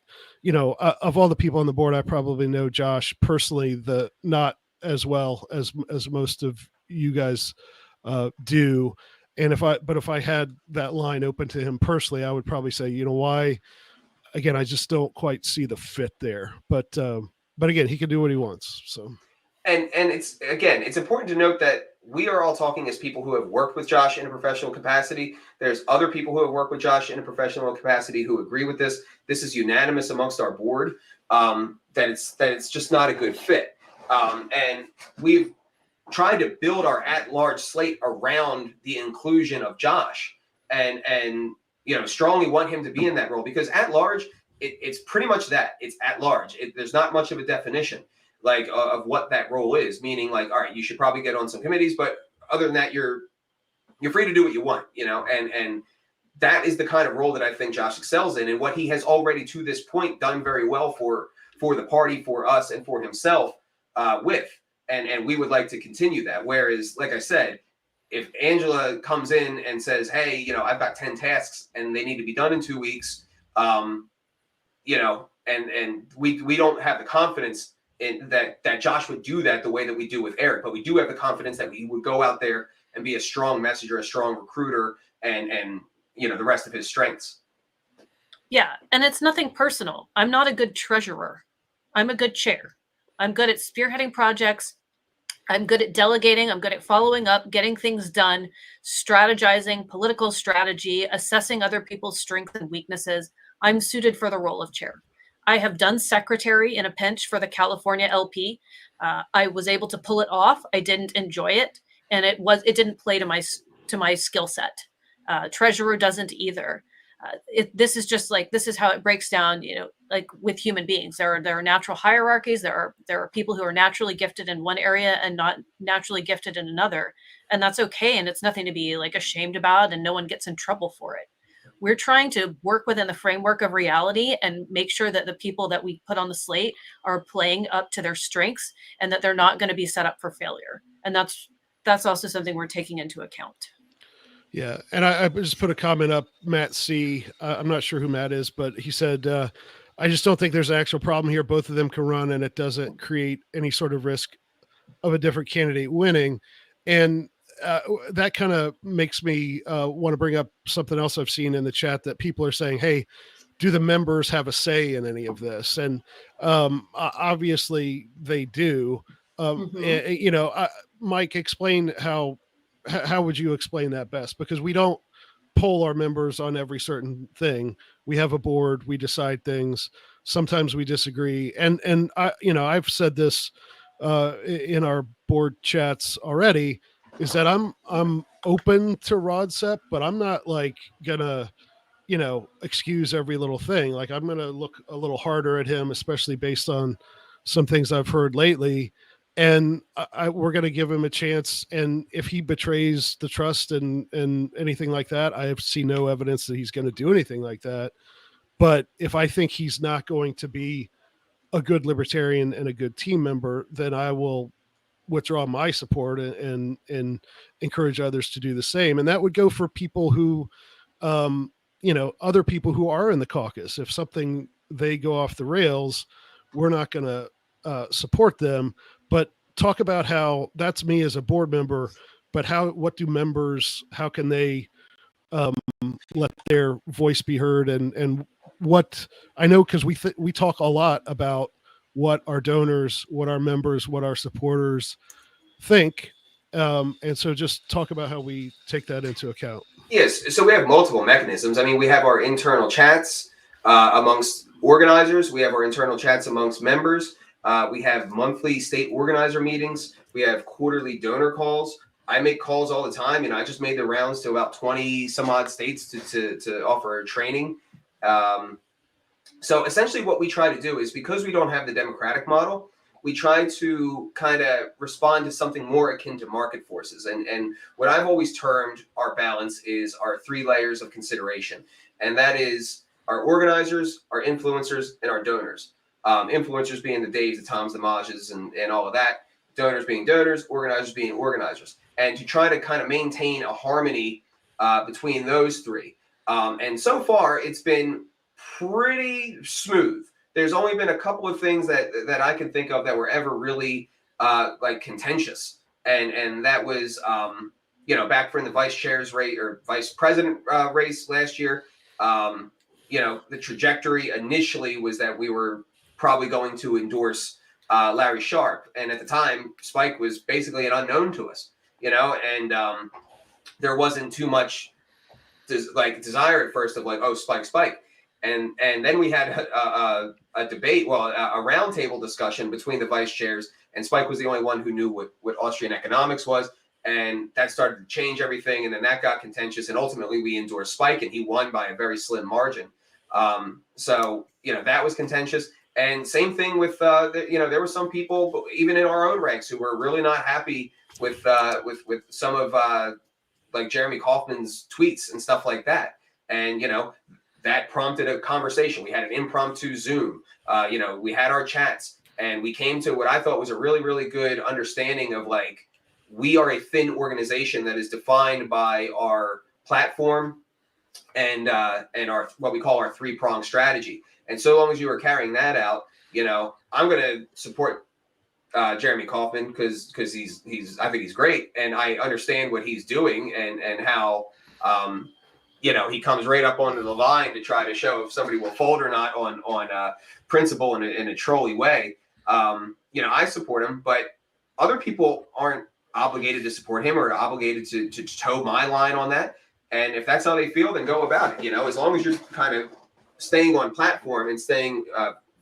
of all the people on the board, I probably know Josh personally, not as well as most of you guys do. And if I had that line open to him personally, I would probably say, why? Again, I just don't quite see the fit there. But again, he can do what he wants. So,
and it's important to note that we are all talking as people who have worked with Josh in a professional capacity. There's other people who have worked with Josh in a professional capacity who agree with this. This is unanimous amongst our board that it's just not a good fit. And we've tried to build our at-large slate around the inclusion of Josh and strongly want him to be in that role because at-large, it's pretty much that. It's at-large. There's not much of a definition like of what that role is, meaning like, all right, you should probably get on some committees, but other than that, you're free to do what you want, and that is the kind of role that I think Josh excels in and what he has already to this point done very well for the party, for us, and for himself with. and we would like to continue that. Whereas, like I said, if Angela comes in and says, hey, you know, I've got 10 tasks and they need to be done in 2 weeks, you know, and we don't have the confidence in that Josh would do that the way that we do with Eric, but we do have the confidence that he would go out there and be a strong messenger, a strong recruiter, and you know, the rest of his strengths.
Yeah, and it's nothing personal. I'm not a good treasurer. I'm a good chair. I'm good at spearheading projects. I'm good at delegating. I'm good at following up, getting things done, strategizing, political strategy, assessing other people's strengths and weaknesses. I'm suited for the role of chair. I have done secretary in a pinch for the California LP. I was able to pull it off. I didn't enjoy it, and it didn't play to my skill set. Treasurer doesn't either. This is how it breaks down, you know, like with human beings. There are natural hierarchies. There are people who are naturally gifted in one area and not naturally gifted in another. And that's okay. And it's nothing to be like ashamed about, and no one gets in trouble for it. We're trying to work within the framework of reality and make sure that the people that we put on the slate are playing up to their strengths and that they're not going to be set up for failure. And that's also something we're taking into account.
Yeah, and I just put a comment up, Matt C. I'm not sure who Matt is, but he said, I just don't think there's an actual problem here. Both of them can run, and it doesn't create any sort of risk of a different candidate winning. And that kind of makes me want to bring up something else I've seen in the chat, that people are saying, hey, do the members have a say in any of this? And obviously they do. And, you know, Mike, explain how would you explain that best? Because we don't poll our members on every certain thing. We have a board, we decide things. Sometimes we disagree. And I, you know, I've said this in our board chats already, is that I'm open to RodSep, but I'm not like gonna, you know, excuse every little thing. Like, I'm gonna look a little harder at him, especially based on some things I've heard lately. And we're going to give him a chance. And if he betrays the trust and anything like that, I see no evidence that he's going to do anything like that. But if I think he's not going to be a good libertarian and a good team member, then I will withdraw my support and encourage others to do the same. And that would go for people who, you know, other people who are in the caucus. If something, they go off the rails, we're not going to support them. But talk about how that's me as a board member, but what do members, how can they let their voice be heard? And what I know, because we talk a lot about what our donors, what our members, what our supporters think. And so just talk about how we take that into account.
Yes, so we have multiple mechanisms. I mean, we have our internal chats amongst organizers. We have our internal chats amongst members. We have monthly state organizer meetings. We have quarterly donor calls. I make calls all the time. You know, I just made the rounds to about 20 some odd states to offer training. So essentially what we try to do is, because we don't have the democratic model, we try to kind of respond to something more akin to market forces. And what I've always termed our balance is our 3 layers of consideration. And that is our organizers, our influencers, and our donors. Influencers being the Daves, the Toms, the Majes, and all of that. Donors being donors, organizers being organizers. And to try to kind of maintain a harmony between those 3. And so far, it's been pretty smooth. There's only been a couple of things that I can think of that were ever really like contentious. And that was, you know, back from the vice chair's race or vice president race last year. You know, the trajectory initially was that we were probably going to endorse Larry Sharp. And at the time, Spike was basically an unknown to us, you know, and there wasn't too much desire at first of like, oh, Spike. And then we had a debate, well, a roundtable discussion between the vice chairs, and Spike was the only one who knew what Austrian economics was. And that started to change everything. And then that got contentious. And ultimately we endorsed Spike, and he won by a very slim margin. So, you know, that was contentious. And same thing with, you know, there were some people, even in our own ranks, who were really not happy with some of like Jeremy Kaufman's tweets and stuff like that. And, you know, that prompted a conversation. We had an impromptu Zoom. You know, we had our chats. And we came to what I thought was a really, really good understanding of like, we are a thin organization that is defined by our platform and our what we call our 3-pronged strategy. And so long as you are carrying that out, I'm going to support Jeremy Kaufman because he's I think he's great, and I understand what he's doing and how he comes right up onto the line to try to show if somebody will fold or not on principle in a trolly way. I support him, but other people aren't obligated to support him or obligated to toe my line on that. And if that's how they feel, then go about it. As long as you're kind of staying on platform and staying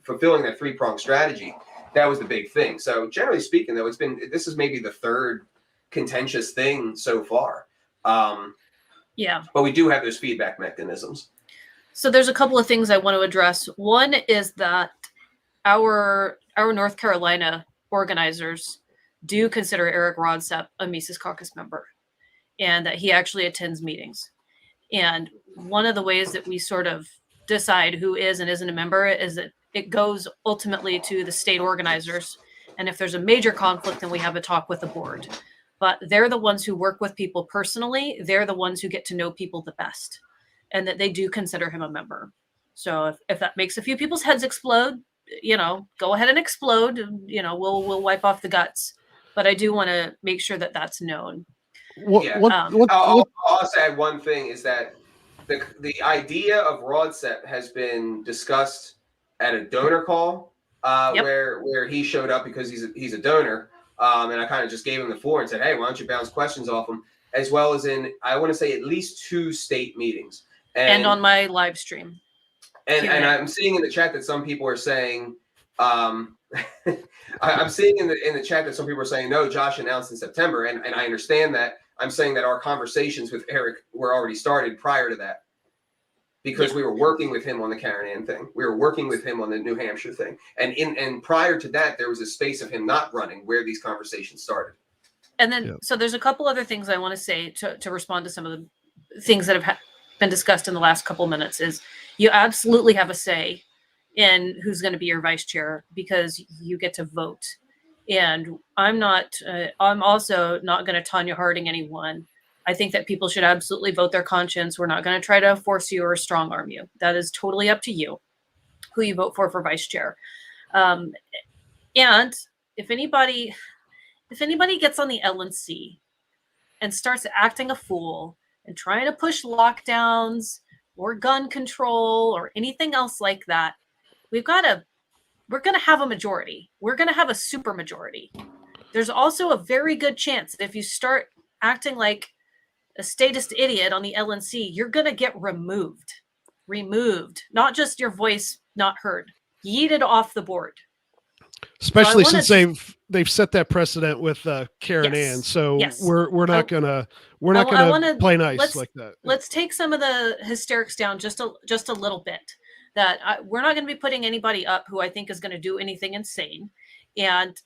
fulfilling that 3-pronged strategy. That was the big thing. So generally speaking, though, this is maybe the third contentious thing so far.
Yeah.
But we do have those feedback mechanisms.
So there's a couple of things I want to address. One is that our North Carolina organizers do consider Eric Rodsepp a Mises Caucus member, and that he actually attends meetings. And one of the ways that we sort of decide who is and isn't a member is that it goes ultimately to the state organizers. And if there's a major conflict, then we have a talk with the board. But they're the ones who work with people personally. They're the ones who get to know people the best, and that they do consider him a member. So if that makes a few people's heads explode, go ahead and explode. We'll wipe off the guts. But I do want to make sure that that's known.
I'll also add one thing is that the idea of Rodsepp has been discussed at a donor call where he showed up because he's a donor, and I kind of just gave him the floor and said, hey, why don't you bounce questions off him, as well as in I want to say at least 2 state meetings
and on my live stream.
And I'm seeing in the chat that some people are saying I'm seeing in the chat that some people are saying no, Josh announced in September, and I understand that. I'm saying that our conversations with Eric were already started prior to that. Because we were working with him on the Karen Ann thing. We were working with him on the New Hampshire thing. And prior to that, there was a space of him not running where these conversations started.
And then, so there's a couple other things I want to say to respond to some of the things that have been discussed in the last couple minutes is you absolutely have a say in who's going to be your vice chair because you get to vote. And I'm also not going to Tanya Harding anyone. I think that people should absolutely vote their conscience. We're not going to try to force you or strong arm you. That is totally up to you who you vote for vice chair. And if anybody gets on the LNC and starts acting a fool and trying to push lockdowns or gun control or anything else like that, we're going to have a majority. We're going to have a super majority. There's also a very good chance that if you start acting like a statist idiot on the LNC, you're going to get removed, not just your voice not heard, yeeted off the board.
Especially since they've set that precedent with Karen Ann. So we're not gonna play nice like that.
Let's take some of the hysterics down just a little bit. We're not going to be putting anybody up who I think is going to do anything insane. And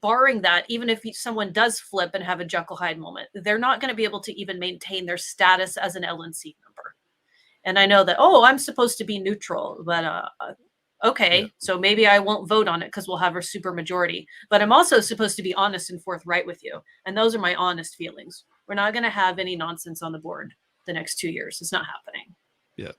barring that, even if someone does flip and have a Jekyll Hyde moment, they're not going to be able to even maintain their status as an LNC member. And I know that, I'm supposed to be neutral, but okay, so maybe I won't vote on it because we'll have a super majority. But I'm also supposed to be honest and forthright with you. And those are my honest feelings. We're not going to have any nonsense on the board the next 2 years. It's not happening.
Yeah.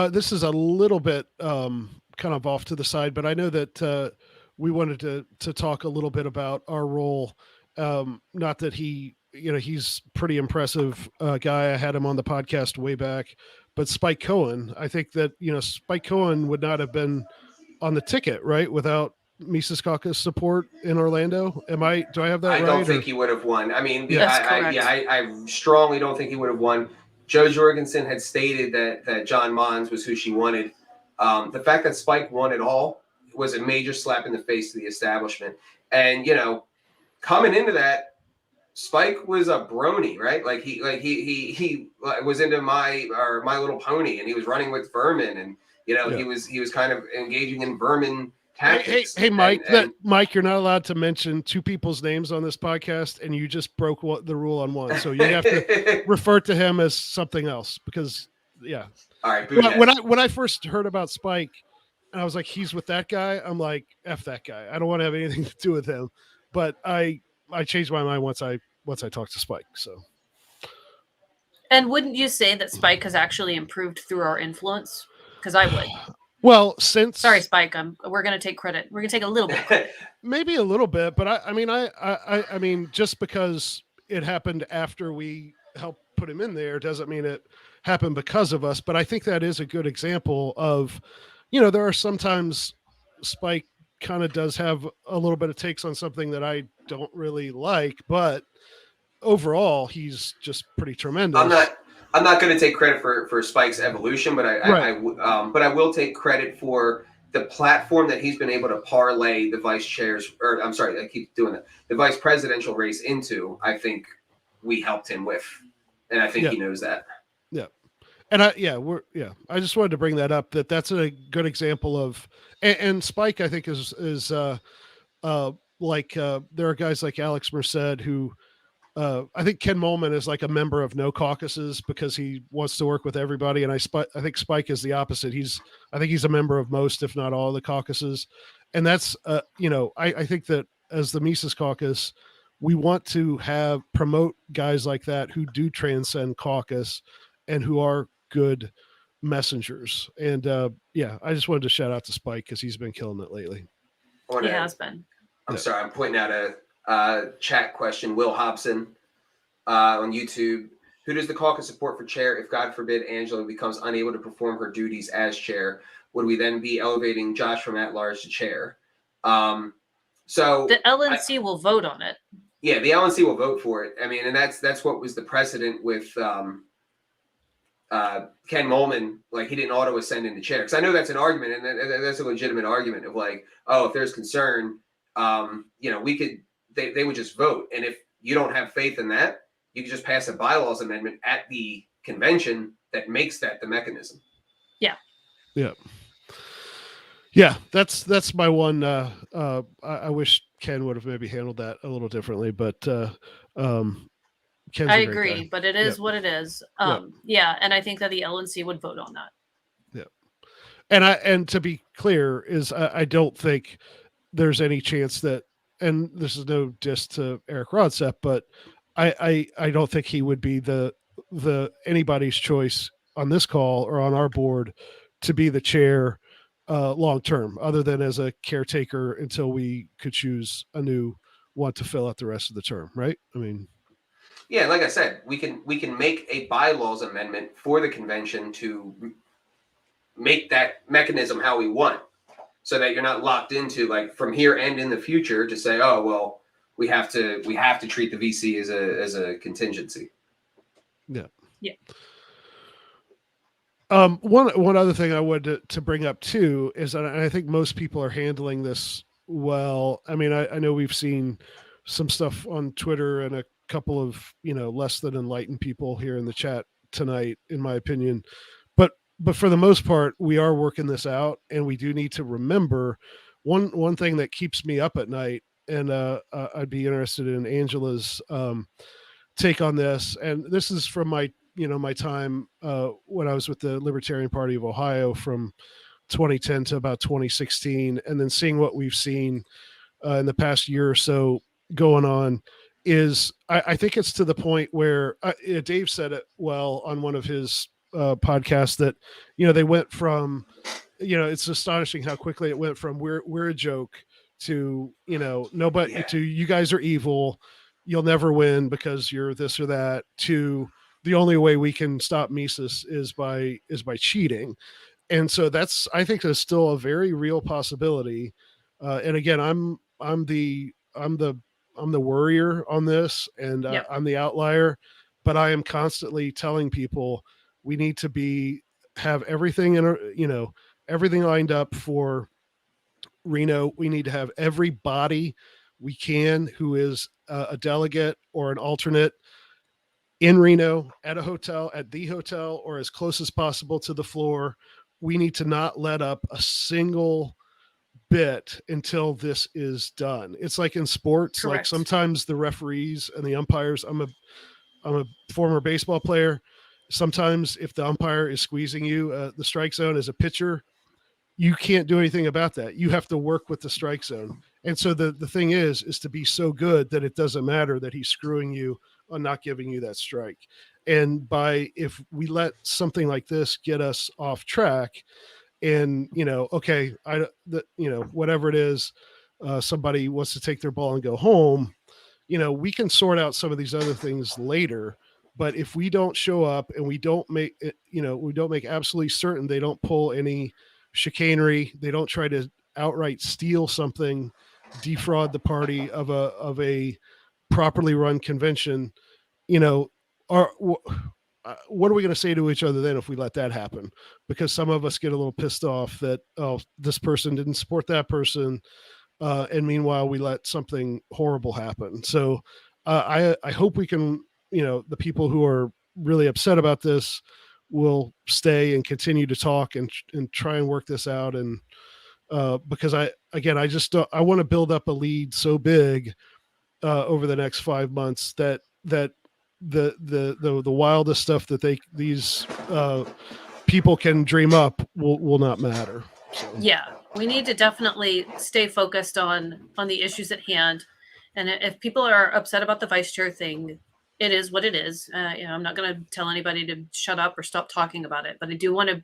This is a little bit kind of off to the side, but I know that we wanted to talk a little bit about our role. Not that he's pretty impressive guy. I had him on the podcast way back, but Spike Cohen, I think that, Spike Cohen would not have been on the ticket, right? Without Mises Caucus support in Orlando. Do I have that right?
I don't think he would have won. I mean,
correct.
I strongly don't think he would have won. Jo Jorgensen had stated that John Mons was who she wanted. The fact that Spike won it all was a major slap in the face to the establishment. And, coming into that, Spike was a brony, right? Like he was into My Little Pony, and he was running with vermin, and he was kind of engaging in vermin tactics.
Hey, Mike, Mike, you're not allowed to mention 2 people's names on this podcast, and you just broke the rule on one, so you have to refer to him as something else because,
All right.
When I first heard about Spike, and I was like, he's with that guy. I'm like, F that guy. I don't want to have anything to do with him. But I changed my mind once I talked to Spike. So.
And wouldn't you say that Spike has actually improved through our influence? Because I would.
Well, since
sorry, Spike, we're going to take credit. We're going to take a little bit.
Maybe a little bit, but I mean, just because it happened after we helped put him in there doesn't mean it happened because of us. But I think that is a good example of, there are sometimes Spike kind of does have a little bit of takes on something that I don't really like, but overall he's just pretty tremendous.
I'm not going to take credit for Spike's evolution, but I will take credit for the platform that he's been able to parlay the vice chairs, or I'm sorry, I keep doing that, the vice presidential race into. I think we helped him with, and I think he knows that. Yeah.
And I just wanted to bring that up, that's a good example of, and Spike, I think is like, there are guys like Alex Merced who, I think Ken Molman is like a member of no caucuses because he wants to work with everybody. And I think Spike is the opposite. I think he's a member of most, if not all, the caucuses. And that's, I think that as the Mises Caucus, we want to promote guys like that who do transcend caucus and who are good messengers. And I just wanted to shout out to Spike because he's been killing it lately.
He has been.
I'm sorry, I'm pointing out a chat question. Will Hobson on YouTube. Who does the caucus support for chair if, God forbid, Angela becomes unable to perform her duties as chair? Would we then be elevating Josh from at-large to chair? So
the LNC will vote on it.
Yeah, the LNC will vote for it. I mean, and that's what was the precedent with Ken Molman. Like, he didn't auto-ascend into chair. Because I know that's an argument, and that's a legitimate argument of like, oh, if there's concern, we could, they would just vote. And if you don't have faith in that, you can just pass a bylaws amendment at the convention that makes that the mechanism.
Yeah.
Yeah. Yeah. That's my one. I wish Ken would have maybe handled that a little differently, but Ken's
I agree, but it is what it is. Yeah. And I think that the LNC would vote on that.
Yeah. And to be clear is I don't think there's any chance that, and this is no diss to Eric Rodsep, but I don't think he would be the anybody's choice on this call or on our board to be the chair long term, other than as a caretaker until we could choose a new one to fill out the rest of the term, right? I mean,
yeah, like I said, we can make a bylaws amendment for the convention to make that mechanism how we want, so that you're not locked into, like, from here and in the future to say, oh well, we have to treat the VC as a contingency.
Yeah.
Yeah.
One other thing I wanted to bring up too is that I think most people are handling this well. I mean, I know we've seen some stuff on Twitter and a couple of, less than enlightened people here in the chat tonight, in my opinion. But for the most part, we are working this out, and we do need to remember one thing that keeps me up at night. And I'd be interested in Angela's take on this. And this is from my time when I was with the Libertarian Party of Ohio from 2010 to about 2016, and then seeing what we've seen in the past year or so going on is I think it's to the point where Dave said it well on one of his podcasts that, they went from, it's astonishing how quickly it went from we're a joke to, nobody, to you guys are evil, you'll never win because you're this or that, to the only way we can stop Mises is by cheating. And so I think that's still a very real possibility. And again, I'm the worrier on this, and I'm the outlier, but I am constantly telling people we need to have everything everything lined up for Reno. We need to have everybody we can who is a delegate or an alternate in Reno at the hotel, or as close as possible to the floor. We need to not let up a single bit until this is done. It's like in sports.
Correct.
Like sometimes the referees and the umpires, I'm a former baseball player. Sometimes if the umpire is squeezing you, the strike zone as a pitcher, you can't do anything about that. You have to work with the strike zone. And so the thing is to be so good that it doesn't matter that he's screwing you on not giving you that strike. And if we let something like this get us off track, and okay, whatever it is, somebody wants to take their ball and go home, we can sort out some of these other things later. But if we don't show up and we don't make it, we don't make absolutely certain they don't pull any chicanery, they don't try to outright steal something, defraud the party of a properly run convention, what are we going to say to each other then if we let that happen? Because some of us get a little pissed off that, oh, this person didn't support that person, and meanwhile we let something horrible happen. So I hope we can, the people who are really upset about this will stay and continue to talk and try and work this out. And because I want to build up a lead so big over the next 5 months that the wildest stuff that these people can dream up will not matter. So.
Yeah, we need to definitely stay focused on the issues at hand. And if people are upset about the vice chair thing, it is what it is. I'm not going to tell anybody to shut up or stop talking about it, but I do want to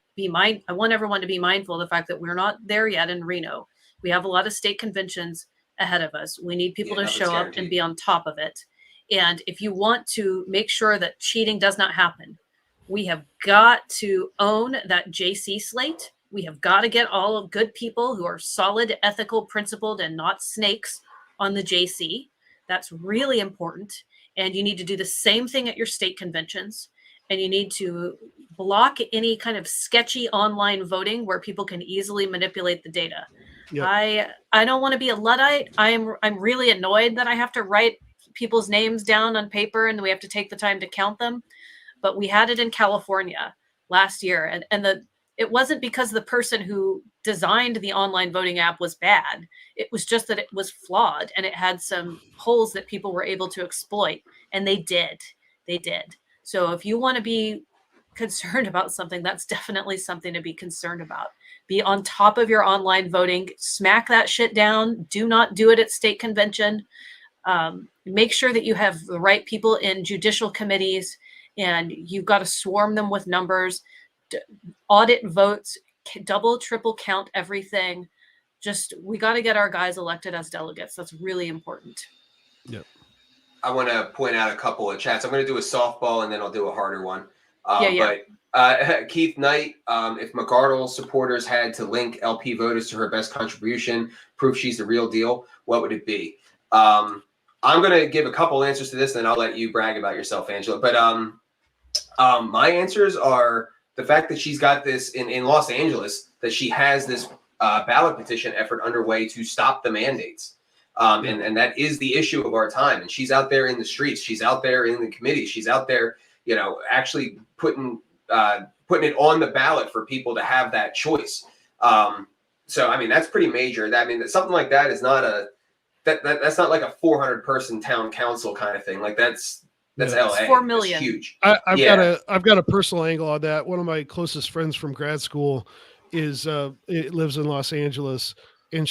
I want everyone to be mindful of the fact that we're not there yet in Reno. We have a lot of state conventions ahead of us. We need people to show up and be on top of it. And if you want to make sure that cheating does not happen, we have got to own that JC slate. We have got to get all of good people who are solid, ethical, principled, and not snakes on the JC. That's really important. And you need to do the same thing at your state conventions. And you need to block any kind of sketchy online voting where people can easily manipulate the data. Yep. I don't want to be a Luddite. I'm really annoyed that I have to write people's names down on paper and we have to take the time to count them. But we had it in California last year. And it wasn't because the person who designed the online voting app was bad. It was just that it was flawed and it had some holes that people were able to exploit. And they did. So if you want to be concerned about something, that's definitely something to be concerned about. Be on top of your online voting. Smack that shit down. Do not do it at state convention. Make sure that you have the right people in judicial committees, and you've got to swarm them with numbers, audit votes, double, triple count everything. We got to get our guys elected as delegates. That's really important.
Yep.
I want to point out a couple of chats. I'm going to do a softball and then I'll do a harder one. But Keith Knight, if McArdle supporters had to link LP voters to her best contribution, proof she's the real deal, what would it be? I'm going to give a couple answers to this, and then I'll let you brag about yourself, Angela. But my answers are the fact that she's got this in Los Angeles, that she has this ballot petition effort underway to stop the mandates. And that is the issue of our time. And she's out there in the streets. She's out there in the committees. She's out there, actually putting it on the ballot for people to have that choice. So, I mean, that's pretty major. Something like that is not that's not like a 400-person town council kind of thing. Like that's LA.
It's 4 million.
It's huge.
I've got a personal angle on that. One of my closest friends from grad school lives in Los Angeles, and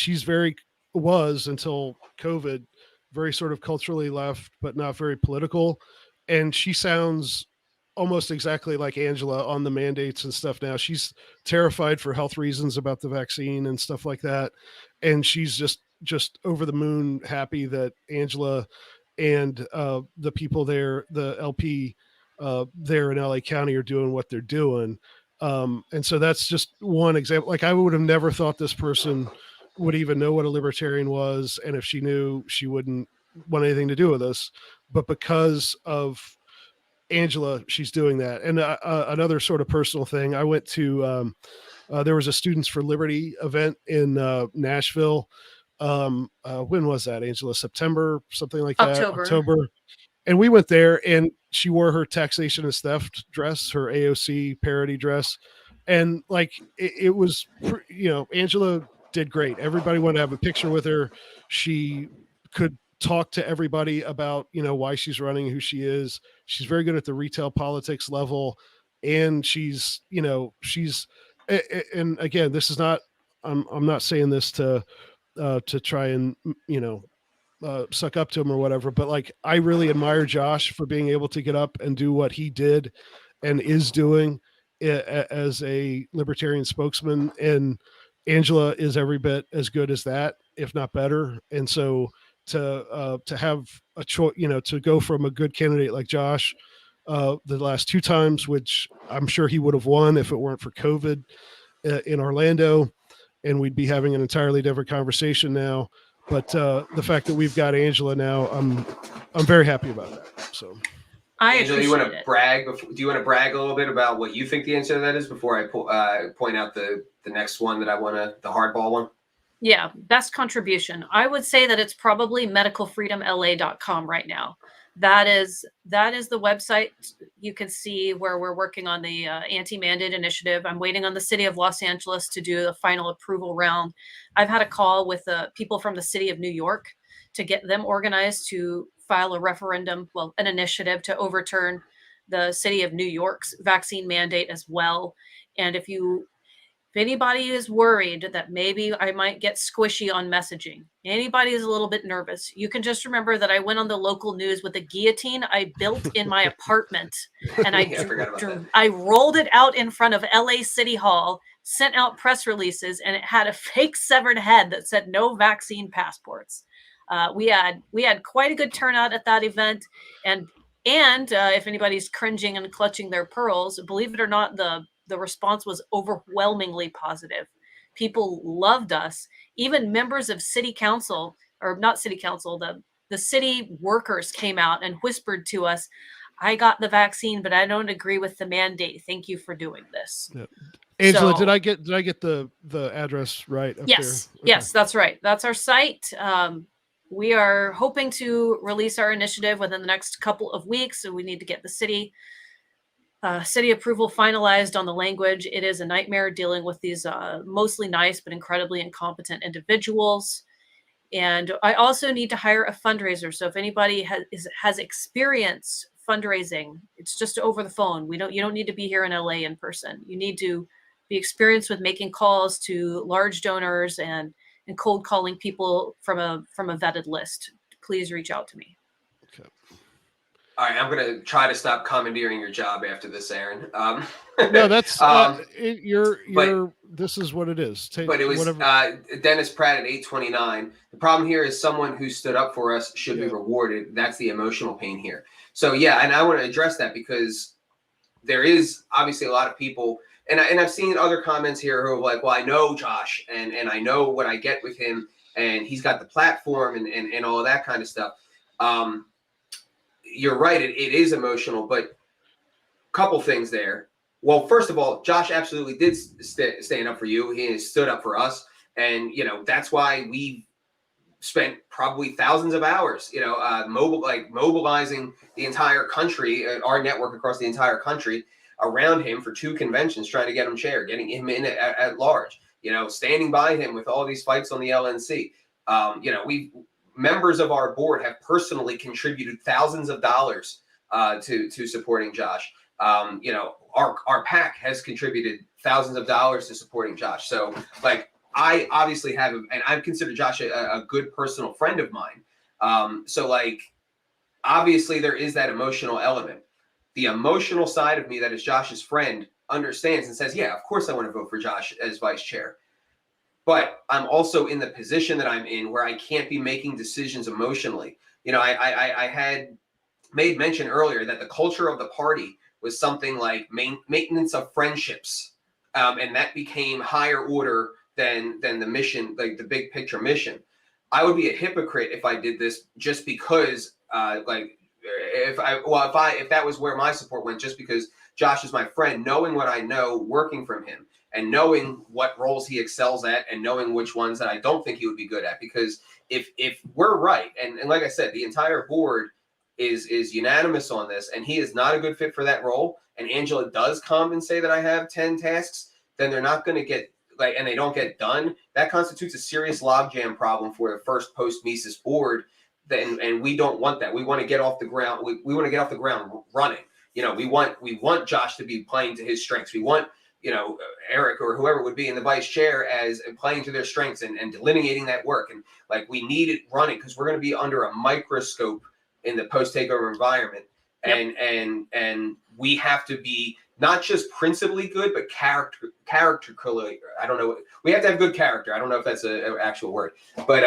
was until COVID, very sort of culturally left, but not very political. And she sounds almost exactly like Angela on the mandates and stuff now. She's terrified for health reasons about the vaccine and stuff like that. And she's just over the moon happy that Angela and the people there, the LP there in LA County, are doing what they're doing. And so that's just one example. Like, I would have never thought this person would even know what a libertarian was. And if she knew, she wouldn't want anything to do with us. But because of Angela, she's doing that. And another sort of personal thing, I went to, there was a Students for Liberty event in Nashville. When was that, Angela? September, something like that? October. And we went there, and she wore her taxation is theft dress, her AOC parody dress. And like, it was, Angela did great. Everybody wanted to have a picture with her. She could talk to everybody about, why she's running, who she is. She's very good at the retail politics level. And she's, and again, this is not I'm not saying this to try and, suck up to him or whatever, but like, I really admire Josh for being able to get up and do what he did and is doing as a libertarian spokesman. And Angela is every bit as good as that, if not better. And so to have a choice, to go from a good candidate like Josh, the last 2 times, which I'm sure he would have won if it weren't for COVID in Orlando, and we'd be having an entirely different conversation now. But the fact that we've got Angela now, I'm very happy about that. So,
Angela, you want to brag? Do you want to brag a little bit about what you think the answer to that is before I point out the next one that I want to, the hardball one?
Yeah, best contribution. I would say that it's probably medicalfreedomla.com right now. That is the website. You can see where we're working on the anti-mandate initiative. I'm waiting on the city of Los Angeles to do the final approval round. I've had a call with people from the city of New York to get them organized to file a referendum, an initiative to overturn the city of New York's vaccine mandate as well. And if anybody is worried that maybe I might get squishy on messaging, anybody is a little bit nervous, you can just remember that I went on the local news with a guillotine I built in my apartment, and I rolled it out in front of LA City Hall, sent out press releases, and it had a fake severed head that said no vaccine passports. We had quite a good turnout at that event, and if anybody's cringing and clutching their pearls, believe it or not, the response was overwhelmingly positive. People loved us. Even members of city council, or not city council, the city workers came out and whispered to us, I got the vaccine, but I don't agree with the mandate. Thank you for doing this.
Yep. Angela, did I get the address right up
yes,
there? Okay.
Yes, that's right. That's our site. We are hoping to release our initiative within the next couple of weeks. So we need to get the city approval finalized on the language. It is a nightmare dealing with these mostly nice but incredibly incompetent individuals. And I also need to hire a fundraiser. So if anybody has experience fundraising, it's just over the phone. You don't need to be here in LA in person. You need to be experienced with making calls to large donors and cold calling people from a vetted list. Please reach out to me.
Okay.
All right, I'm going to try to stop commandeering your job after this, Aaron.
No, that's this is what it is.
But it was Dennis Pratt at 829. The problem here is someone who stood up for us should be rewarded. That's the emotional pain here. So yeah, and I want to address that because there is obviously a lot of people, and I've seen other comments here who are like, well, I know Josh, and I know what I get with him, and he's got the platform and all of that kind of stuff. You're right. It is emotional, but a couple things there. Well, first of all, Josh absolutely did stand up for you. He has stood up for us. And, that's why we spent probably thousands of hours, mobilizing the entire country, our network across the entire country around him for 2 conventions, trying to get him chair, getting him in at large, standing by him with all these fights on the LNC. Members of our board have personally contributed thousands of dollars to supporting Josh. Our PAC has contributed thousands of dollars to supporting Josh. So, I obviously have, and I consider Josh a good personal friend of mine. Obviously there is that emotional element. The emotional side of me that is Josh's friend understands and says, yeah, of course I want to vote for Josh as vice chair. But I'm also in the position that I'm in where I can't be making decisions emotionally. I had made mention earlier that the culture of the party was something like maintenance of friendships. And that became higher order than the mission, like the big picture mission. I would be a hypocrite if I did this just because, if that was where my support went, just because Josh is my friend, knowing what I know working from him, and knowing what roles he excels at, and knowing which ones that I don't think he would be good at. Because if we're right, and like I said, the entire board is unanimous on this, and he is not a good fit for that role, and Angela does come and say that I have 10 tasks, then they're not going to get, and they don't get done. That constitutes a serious logjam problem for the first post-Mises board, and we don't want that. We want to get off the ground. We want to get off the ground running. We want Josh to be playing to his strengths. We want Eric or whoever would be in the vice chair as playing to their strengths and delineating that work. And like, we need it running because we're going to be under a microscope in the post takeover environment.
Yep.
And we have to be not just principally good, but character. I don't know. We have to have good character. I don't know if that's an actual word, but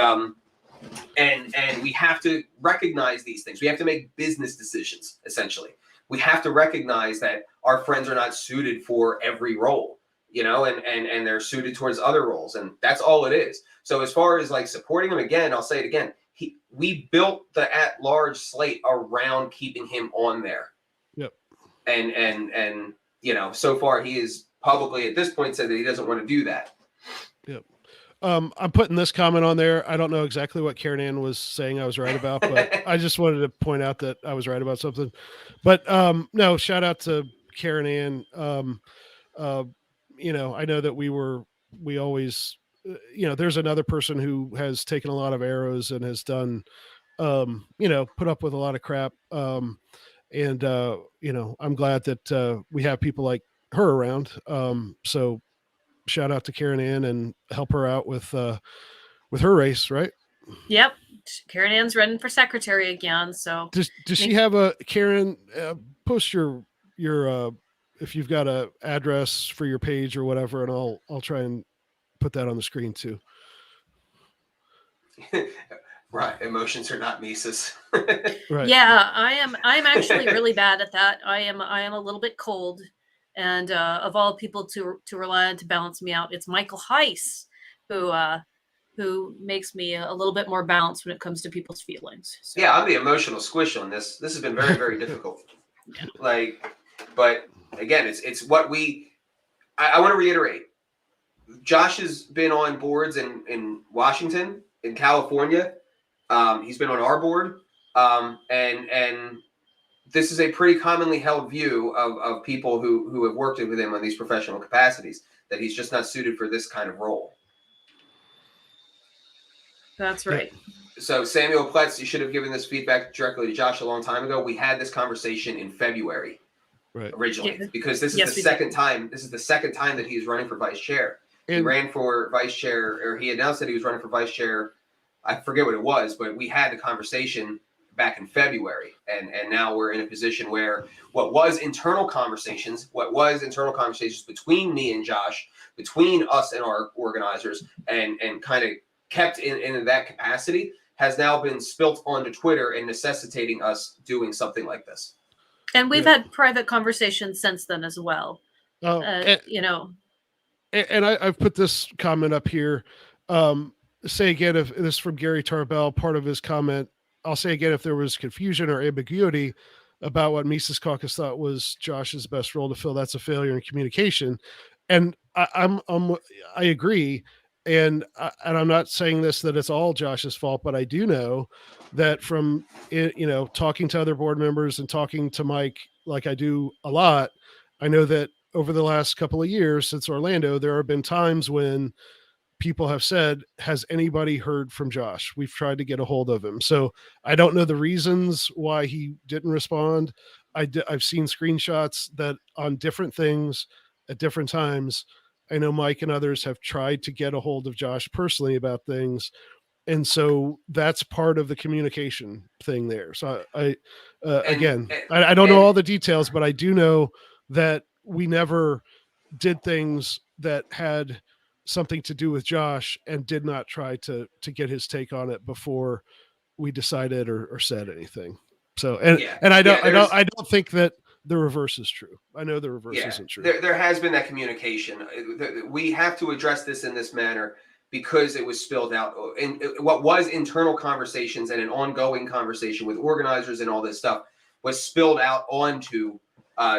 and we have to recognize these things. We have to make business decisions. Essentially, we have to recognize that our friends are not suited for every role, and they're suited towards other roles, and that's all it is. So as far as like supporting him, again, I'll say it again. We built the at-large slate around keeping him on there.
Yep.
And so far he is publicly at this point said that he doesn't want to do that.
Yep. I'm putting this comment on there. I don't know exactly what Karen Ann was saying I was right about, but I just wanted to point out that I was right about something. But no, shout out to Karen Ann. I know that we always, there's another person who has taken a lot of arrows and has done, put up with a lot of crap. I'm glad that we have people like her around. So shout out to Karen Ann and help her out with her race, right?
Yep. Karen Ann's running for secretary again. So
does she have a Karen post your if you've got a address for your page or whatever, and I'll try and put that on the screen too.
Right. Emotions are not Mises.
Right. Yeah, I'm actually really bad at that. I am a little bit cold. And of all people to rely on to balance me out, it's Michael Heise who makes me a little bit more balanced when it comes to people's feelings. So.
Yeah, I'm the emotional squish on this. This has been very, very difficult. Yeah. But again, it's what I want to reiterate. Josh has been on boards in Washington, in California. He's been on our board, and this is a pretty commonly held view of people who have worked with him on these professional capacities, that he's just not suited for this kind of role.
That's right.
So Samuel Pletz, you should have given this feedback directly to Josh a long time ago. We had this conversation in February, right, originally, because this is the second time. This is the second time that he is running for vice chair. He ran for vice chair, or he announced that he was running for vice chair. I forget what it was, but we had the conversation back in February, and now we're in a position where what was internal conversations between me and Josh, between us and our organizers, and kind of kept in that capacity, has now been spilt onto Twitter and necessitating us doing something like this.
And we've had private conversations since then as well.
And I've put this comment up here. Say again, if this is from Gary Tarbell, part of his comment, I'll say again, if there was confusion or ambiguity about what Mises Caucus thought was Josh's best role to fill, that's a failure in communication. And I agree. And I'm not saying that it's all Josh's fault, but I do know that from, talking to other board members and talking to Mike, like I do a lot, I know that over the last couple of years since Orlando, there have been times when people have said, has anybody heard from Josh? We've tried to get a hold of him. So I don't know the reasons why he didn't respond. I've seen screenshots that on different things at different times. I know Mike and others have tried to get a hold of Josh personally about things. And so that's part of the communication thing there. So I don't know all the details, but I do know that we never did things that had something to do with Josh and did not try to get his take on it before we decided or said anything. So, I don't think that the reverse is true. I know the reverse isn't true.
There has been that communication. We have to address this in this manner because it was spilled out in what was internal conversations and an ongoing conversation with organizers and all this stuff was spilled out onto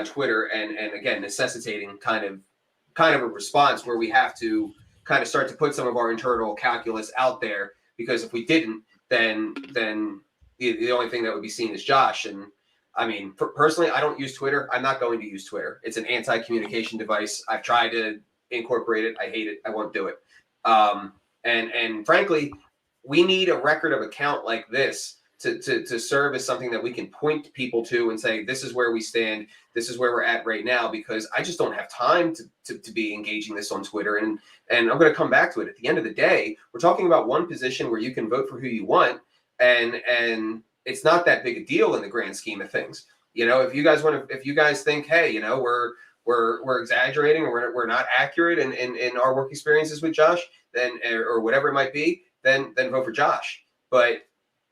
Twitter and again, necessitating kind of a response where we have to kind of start to put some of our internal calculus out there, because if we didn't, then the only thing that would be seen is Josh. And I mean, personally, I don't use Twitter. I'm not going to use Twitter. It's an anti-communication device. I've tried to incorporate it. I hate it. I won't do it. And frankly, we need a record of account like this to serve as something that we can point people to and say, this is where we stand, this is where we're at right now, because I just don't have time to be engaging this on Twitter. And I'm going to come back to it. At the end of the day, we're talking about one position where you can vote for who you want, and it's not that big a deal in the grand scheme of things. If you guys think, hey, we're exaggerating, or we're not accurate in our work experiences with Josh, then, or whatever it might be, then vote for Josh. But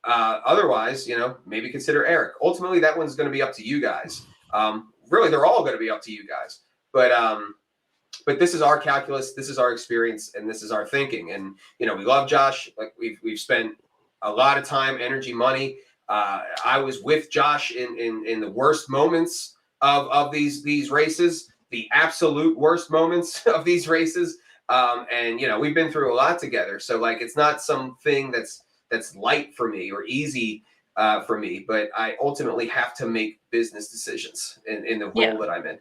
otherwise, maybe consider Eric. Ultimately, that one's going to be up to you guys. Really, they're all going to be up to you guys. But this is our calculus, this is our experience, and this is our thinking. And we love Josh. Like we've spent a lot of time, energy, money. I was with Josh in the worst moments of these races, the absolute worst moments of these races. And we've been through a lot together. So like, it's not something that's light for me or easy for me, but I ultimately have to make business decisions in the role that I'm in.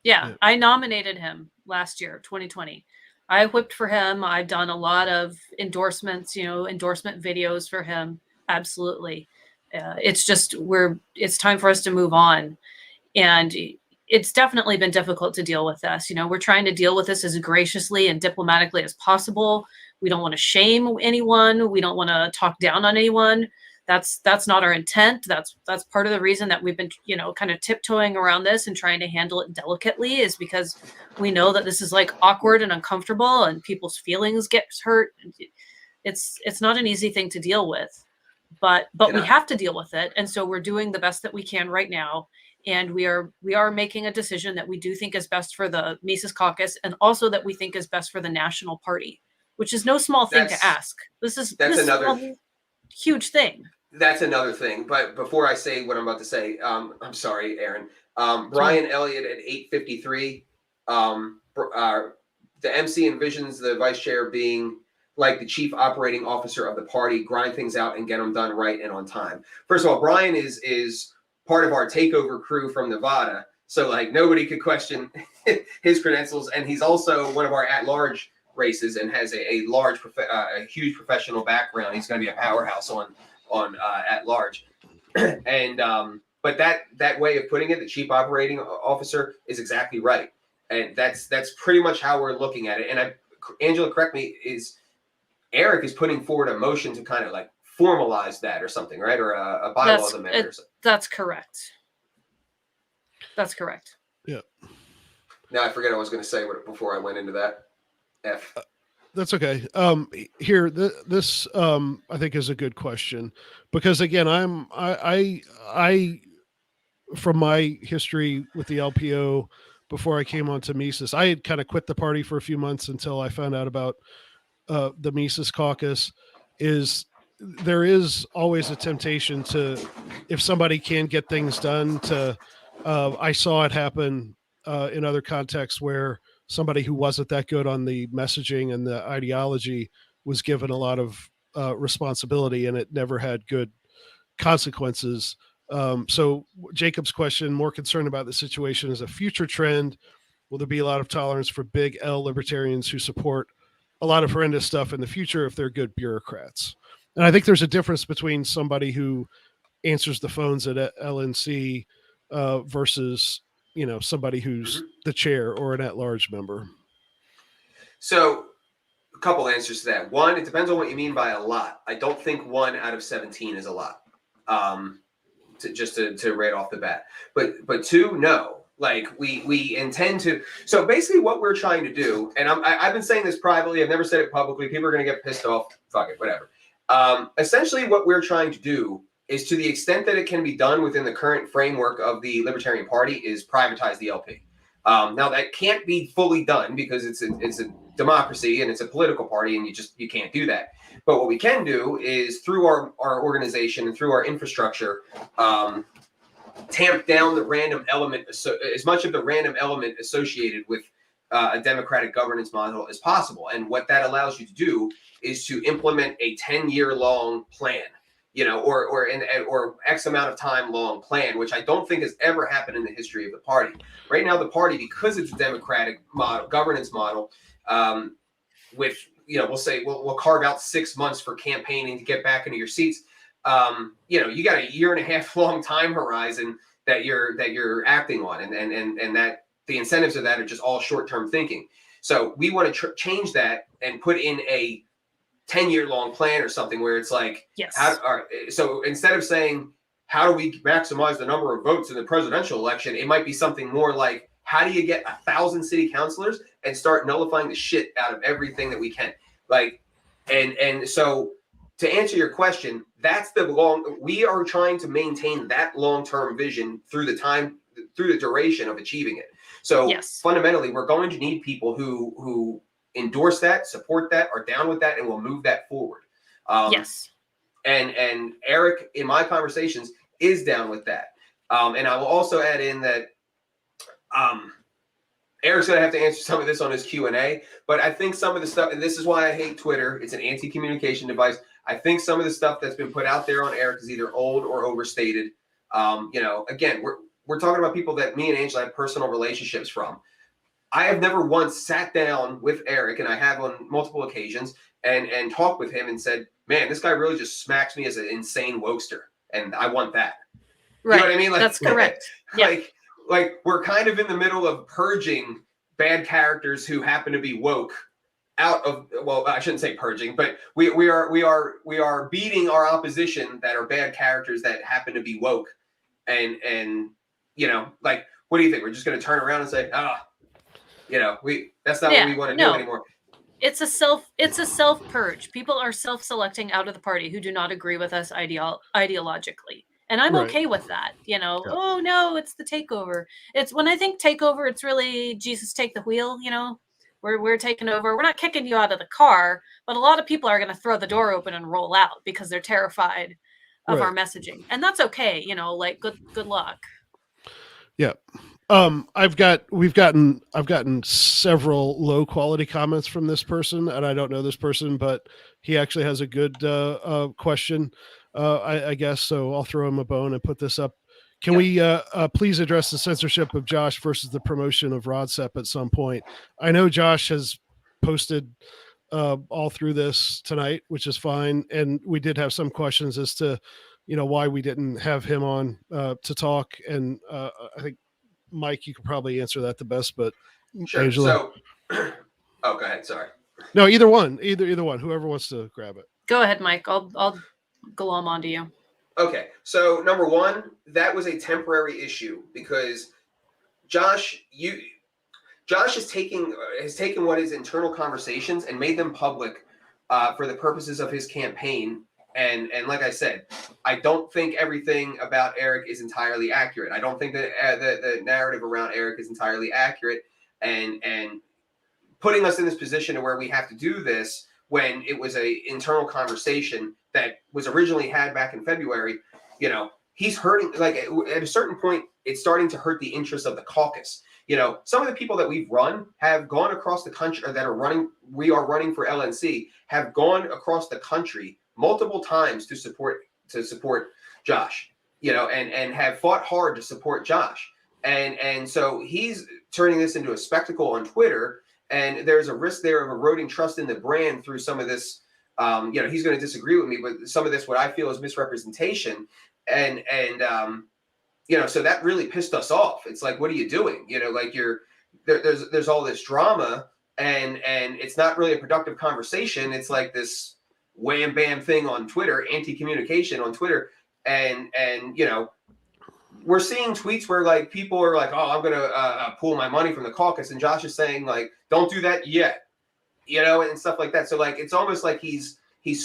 Yeah, I nominated him last year, 2020. I whipped for him. I've done a lot of endorsements, endorsement videos for him. Absolutely. It's just it's time for us to move on. And it's definitely been difficult to deal with this. We're trying to deal with this as graciously and diplomatically as possible. We don't want to shame anyone. We don't want to talk down on anyone. That's not our intent. That's part of the reason that we've been, kind of tiptoeing around this and trying to handle it delicately, is because we know that this is like awkward and uncomfortable, and people's feelings get hurt. It's not an easy thing to deal with, but we have to deal with it. And so we're doing the best that we can right now. And we are making a decision that we do think is best for the Mises Caucus, and also that we think is best for the National Party, which is no small thing to ask. This is a huge thing.
That's another thing. But before I say what I'm about to say, I'm sorry, Aaron. Brian Elliott at 8:53. The MC envisions the vice chair being like the chief operating officer of the party, grind things out and get them done right and on time. First of all, Brian is part of our takeover crew from Nevada. So like nobody could question his credentials. And he's also one of our at-large races and has a huge professional background. He's going to be a powerhouse on at large. And but that way of putting it, the chief operating officer, is exactly right. And that's pretty much how we're looking at it. And Angela, correct me, Eric is putting forward a motion to kind of like formalize that or something, right? Or a bylaws amendment or something.
That's correct. That's correct.
Yeah.
Now I forget what I was going to say before I went into that.
That's okay. Here, this I think is a good question, because again, I from my history with the LPO before I came on to Mises, I had kind of quit the party for a few months until I found out about the Mises Caucus. There is always a temptation to, if somebody can get things done, to I saw it happen in other contexts where somebody who wasn't that good on the messaging and the ideology was given a lot of responsibility, and it never had good consequences. So Jacob's question, more concerned about the situation as a future trend. Will there be a lot of tolerance for big L libertarians who support a lot of horrendous stuff in the future if they're good bureaucrats? And I think there's a difference between somebody who answers the phones at LNC versus, somebody who's the chair or an at-large member. So
a couple answers to that. One, it depends on what you mean by a lot. I don't think 1 out of 17 is a lot, to right off the bat. But 2, no. Like we intend to. So basically what we're trying to do, and I've been saying this privately, I've never said it publicly. People are going to get pissed off. Fuck it, whatever. Essentially what we're trying to do is, to the extent that it can be done within the current framework of the Libertarian Party, is privatize the LP. Now that can't be fully done because it's a democracy and it's a political party, and you can't do that. But what we can do is, through our organization and through our infrastructure, tamp down the random element, as much of the random element associated with a democratic governance model as possible. And what that allows you to do is to implement a 10-year-long plan, or X amount of time long plan, which I don't think has ever happened in the history of the party. Right now, the party, because it's a democratic governance model, with, we'll say we'll carve out 6 months for campaigning to get back into your seats. you got a 1.5 year long time horizon that you're acting on, and that the incentives of that are just all short-term thinking. So we want to change that and put in a 10-year long plan or something where it's like,
yes.
So instead of saying, how do we maximize the number of votes in the presidential election? It might be something more like, how do you get 1,000 city councilors and start nullifying the shit out of everything that we can? Like, and so to answer your question, that's we are trying to maintain that long-term vision through the duration of achieving it. So
yes.
Fundamentally, we're going to need people who endorse that, support that, are down with that, and will move that forward.
Yes.
And Eric, in my conversations, is down with that. And I will also add in that Eric's going to have to answer some of this on his Q&A, but I think some of the stuff, and this is why I hate Twitter, it's an anti-communication device. I think some of the stuff that's been put out there on Eric is either old or overstated. Again, we're talking about people that me and Angela have personal relationships from. I have never once sat down with Eric, and I have on multiple occasions, and talked with him and said, man, this guy really just smacks me as an insane wokester, and I want that.
Right.
You know what I mean? Like,
that's correct.
Like we're kind of in the middle of purging bad characters who happen to be woke out of, well, I shouldn't say purging, but we are beating our opposition that are bad characters that happen to be woke. And like, what do you think? We're just going to turn around and say, that's not what we want to do anymore.
It's a self purge. People are self-selecting out of the party who do not agree with us ideologically. And I'm okay with that,
Yeah.
Oh no, it's the takeover. It's when I think takeover, it's really Jesus take the wheel, we're taking over. We're not kicking you out of the car, but a lot of people are going to throw the door open and roll out because they're terrified of our messaging. And that's okay, like good luck.
Yeah. I've gotten several low quality comments from this person, and I don't know this person, but he actually has a good question, I guess. So I'll throw him a bone and put this up. Can we please address the censorship of Josh versus the promotion of RodSep at some point? I know Josh has posted all through this tonight, which is fine, and we did have some questions as to why we didn't have him on to talk, and I think Mike, you could probably answer that the best, but
sure.
Angela.
So, go ahead. Sorry.
No, either one, whoever wants to grab it.
Go ahead, Mike. I'll glom onto you.
Okay. So number one, that was a temporary issue because Josh has taken what is internal conversations and made them public for the purposes of his campaign. And like I said, I don't think everything about Eric is entirely accurate. I don't think that the narrative around Eric is entirely accurate. And putting us in this position to where we have to do this when it was a internal conversation that was originally had back in February, he's hurting. Like at a certain point, it's starting to hurt the interests of the caucus. Some of the people that we've run have gone across the country, or that are running. We are running for LNC, have gone across the country multiple times to support Josh, and have fought hard to support Josh. And so he's turning this into a spectacle on Twitter, and there's a risk there of eroding trust in the brand through some of this. He's going to disagree with me, but some of this, what I feel is misrepresentation. And so that really pissed us off. It's like, what are you doing? Like there's all this drama, and it's not really a productive conversation. It's like this wham bam thing on Twitter, anti-communication on Twitter. And we're seeing tweets where like people are like, oh, I'm going to pull my money from the caucus. And Josh is saying like, don't do that yet, and stuff like that. So like, it's almost like he's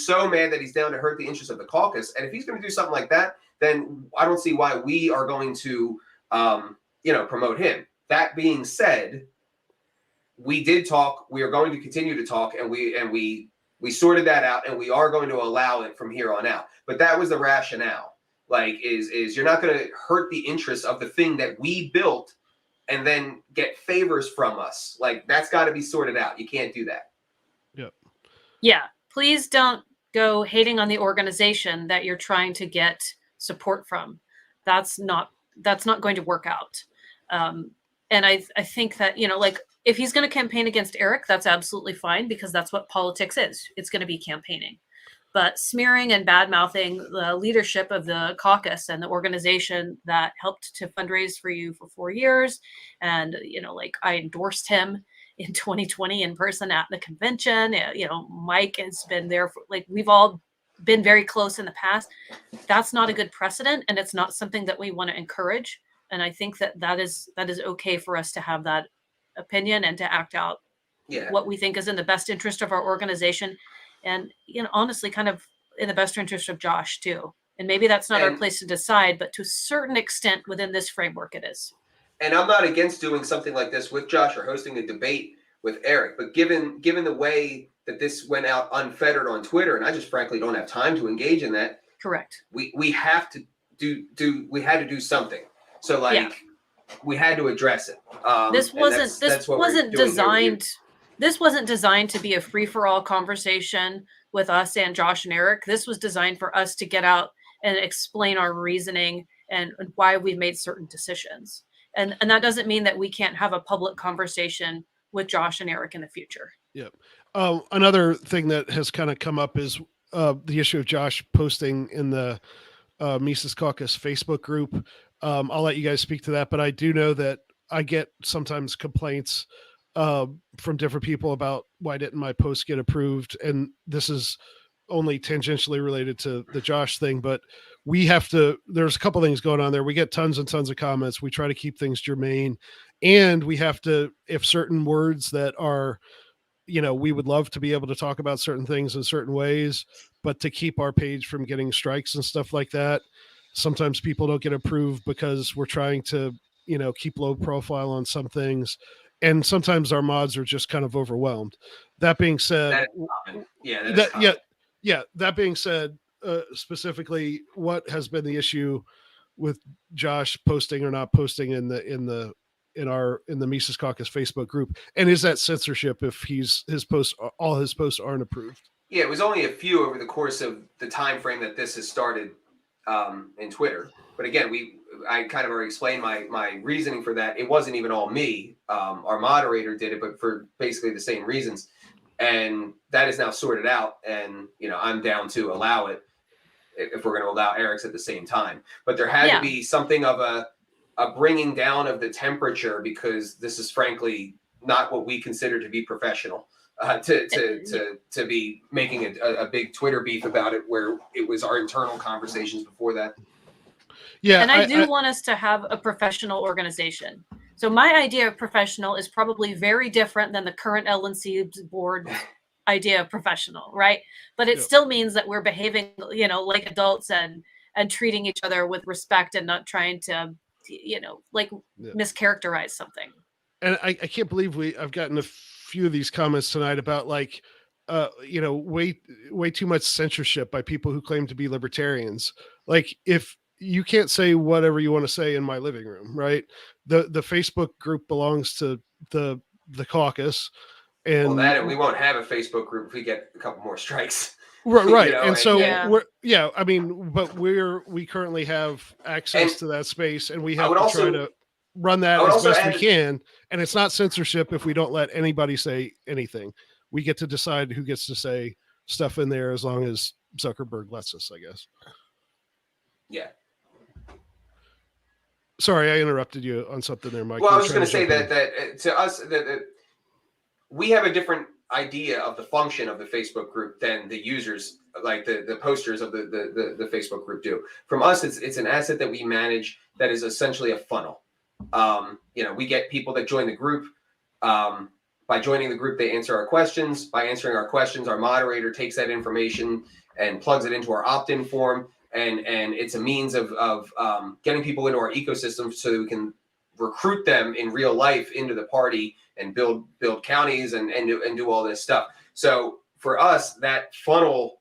so mad that he's down to hurt the interests of the caucus. And if he's going to do something like that, then I don't see why we are going to, promote him. That being said, we did talk, we are going to continue to talk, and we sorted that out, and we are going to allow it from here on out. But that was the rationale. Like, is you're not going to hurt the interests of the thing that we built and then get favors from us. Like, that's got to be sorted out. You can't do that.
Yep.
Yeah. Please don't go hating on the organization that you're trying to get support from. That's not going to work out. And I think that, like, if he's going to campaign against Eric, that's absolutely fine, because that's what politics is. It's going to be campaigning. but smearing and bad mouthing the leadership of the caucus and the organization that helped to fundraise for you for 4 years. And, like I endorsed him in 2020 in person at the convention. Mike has been there for, like, we've all been very close in the past. That's not a good precedent, and it's not something that we want to encourage. And I think that is okay for us to have that opinion and to act out what we think is in the best interest of our organization, and honestly, kind of in the best interest of Josh too. And maybe that's not our place to decide, but to a certain extent within this framework, it is.
And I'm not against doing something like this with Josh or hosting a debate with Eric, but given the way that this went out unfettered on Twitter, and I just frankly don't have time to engage in that.
Correct.
We have to do something. So we had to address it. This wasn't
designed to be a free-for-all conversation with us and Josh and Eric. This was designed for us to get out and explain our reasoning and why we made certain decisions. And that doesn't mean that we can't have a public conversation with Josh and Eric in the future.
Yep. Another thing that has kind of come up is the issue of Josh posting in the Mises Caucus Facebook group. I'll let you guys speak to that, but I do know that I get sometimes complaints from different people about why didn't my post get approved, and this is only tangentially related to the Josh thing, but there's a couple things going on there. We get tons and tons of comments. We try to keep things germane, and we have to, if certain words that are, we would love to be able to talk about certain things in certain ways, but to keep our page from getting strikes and stuff like that, sometimes people don't get approved because we're trying to, keep low profile on some things. And sometimes our mods are just kind of overwhelmed. That being said, that being said, specifically, what has been the issue with Josh posting or not posting in the Mises Caucus Facebook group, and is that censorship if all his posts aren't approved?
Yeah, it was only a few over the course of the time frame that this has started in Twitter. But again, I kind of already explained my reasoning for that. It wasn't even all me. Our moderator did it, but for basically the same reasons. And that is now sorted out. And, I'm down to allow it if we're going to allow Eric's at the same time. But there had to be something of a bringing down of the temperature, because this is frankly not what we consider to be professional. To be making a big Twitter beef about it, where it was our internal conversations before that.
Yeah,
and I want us to have a professional organization. So my idea of professional is probably very different than the current LNC board idea of professional, right? But it still means that we're behaving, like adults and treating each other with respect and not trying to, mischaracterize something.
And I can't believe I've gotten a few of these comments tonight about way too much censorship by people who claim to be libertarians. Like, if you can't say whatever you want to say in my living room, right? The Facebook group belongs to the caucus, and
we won't have a Facebook group if we get a couple more strikes.
Right. And so but we currently have access to that space, and we have to try to run that as best we can. And it's not censorship if we don't let anybody say anything. We get to decide who gets to say stuff in there, as long as Zuckerberg lets us, I guess.
Yeah.
Sorry, I interrupted you on something there, Mike.
Well, I was just going to say that to us, that we have a different idea of the function of the Facebook group than the users, like the posters of the Facebook group do. From us, it's an asset that we manage that is essentially a funnel. We get people that join the group. By joining the group, they answer our questions. By answering our questions, our moderator takes that information and plugs it into our opt-in form. And it's a means of getting people into our ecosystem so that we can recruit them in real life into the party and build counties and do all this stuff. So for us, that funnel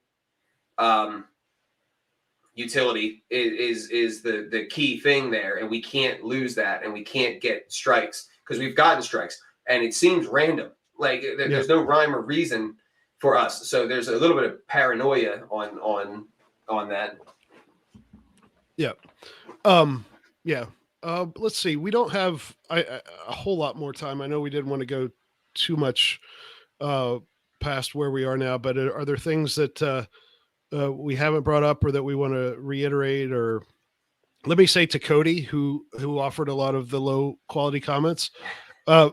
utility is the key thing there, and we can't lose that, and we can't get strikes, because we've gotten strikes, and it seems random. Like there's no rhyme or reason for us. So there's a little bit of paranoia on that.
Yeah. Let's see. We don't have a whole lot more time. I know we didn't want to go too much past where we are now, but are there things that we haven't brought up or that we want to reiterate? Or let me say to Cody, who offered a lot of the low quality comments,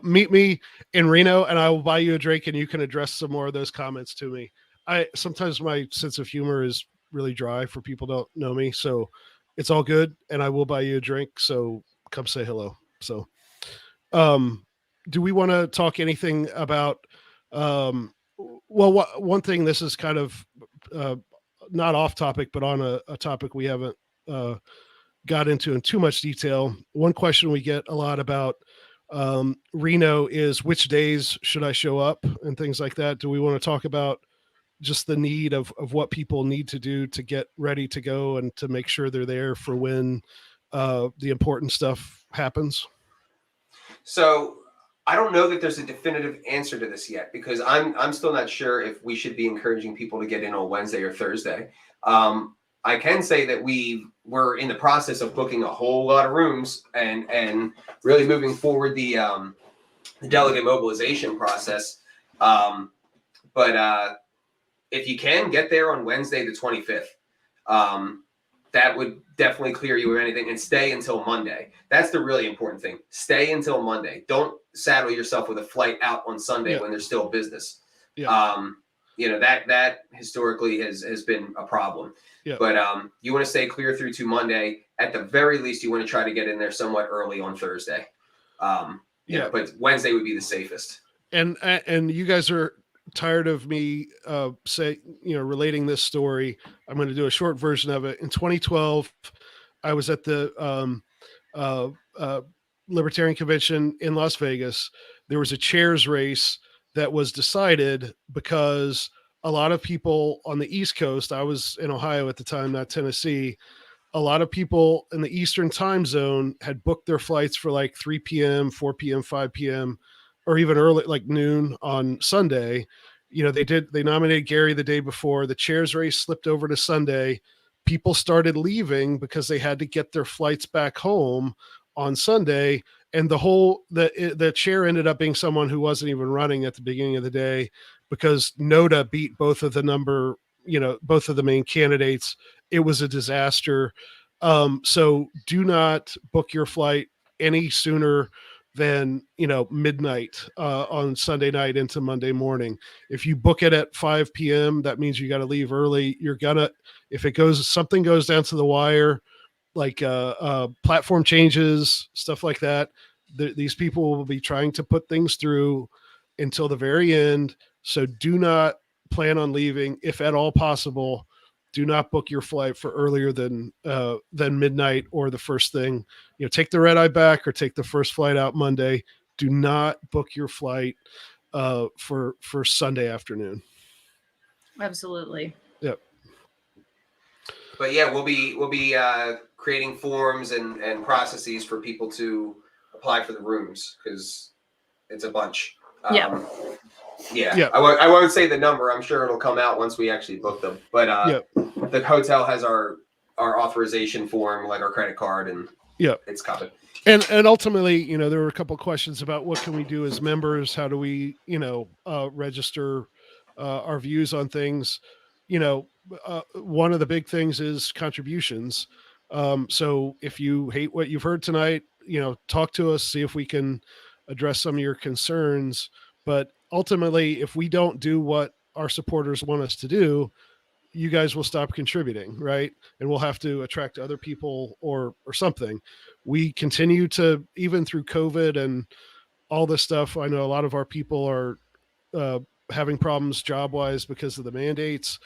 meet me in Reno and I will buy you a drink and you can address some more of those comments to me. Sometimes my sense of humor is really dry for people who don't know me, so it's all good, and I will buy you a drink. So come say hello. So, do we want to talk anything about? Well, one thing, this is kind of not off topic, but on a topic we haven't got into in too much detail. One question we get a lot about Reno is which days should I show up and things like that. Do we want to talk about just the need of what people need to do to get ready to go and to make sure they're there for when the important stuff happens?
So I don't know that there's a definitive answer to this yet, because I'm still not sure if we should be encouraging people to get in on Wednesday or Thursday. I can say that we're in the process of booking a whole lot of rooms and really moving forward the delegate mobilization process. But if you can get there on Wednesday the 25th, that would definitely clear you of anything, and stay until Monday. That's the really important thing. Stay until Monday. Don't saddle yourself with a flight out on Sunday when there's still business.
Yeah.
That historically has been a problem. Yeah. But you want to stay clear through to Monday. At the very least, you want to try to get in there somewhat early on Thursday. But Wednesday would be the safest.
And you guys are tired of me relating this story. I'm going to do a short version of it. In 2012, I was at the Libertarian Convention in Las Vegas. There was a chairs race that was decided because a lot of people on the East Coast, I was in Ohio at the time, not Tennessee, a lot of people in the Eastern time zone had booked their flights for like 3 p.m., 4 p.m., 5 p.m., or even early, like noon on Sunday. They nominated Gary the day before. The chairs race slipped over to Sunday. People started leaving because they had to get their flights back home on Sunday. And the chair ended up being someone who wasn't even running at the beginning of the day, because NODA beat both of the main candidates. It was a disaster. So do not book your flight any sooner than midnight on Sunday night into Monday morning. If you book it at 5 p.m., that means you got to leave early. If something goes down to the wire, like platform changes, stuff like that, these people will be trying to put things through until the very end. So do not plan on leaving. If at all possible, do not book your flight for earlier than midnight or the first thing. Take the red eye back or take the first flight out Monday. Do not book your flight for Sunday afternoon.
Absolutely.
Yep.
But yeah, we'll be creating forms and processes for people to apply for the rooms, because it's a bunch.
Yeah.
I won't say the number. I'm sure it'll come out once we actually book them. But the hotel has our authorization form, like our credit card, and it's covered.
And ultimately, there were a couple of questions about what can we do as members? How do we, register our views on things? One of the big things is contributions. So if you hate what you've heard tonight, talk to us, see if we can address some of your concerns. But ultimately, if we don't do what our supporters want us to do, you guys will stop contributing, right? And we'll have to attract other people or something. We continue to, even through COVID and all this stuff, I know a lot of our people are having problems job-wise because of the mandates.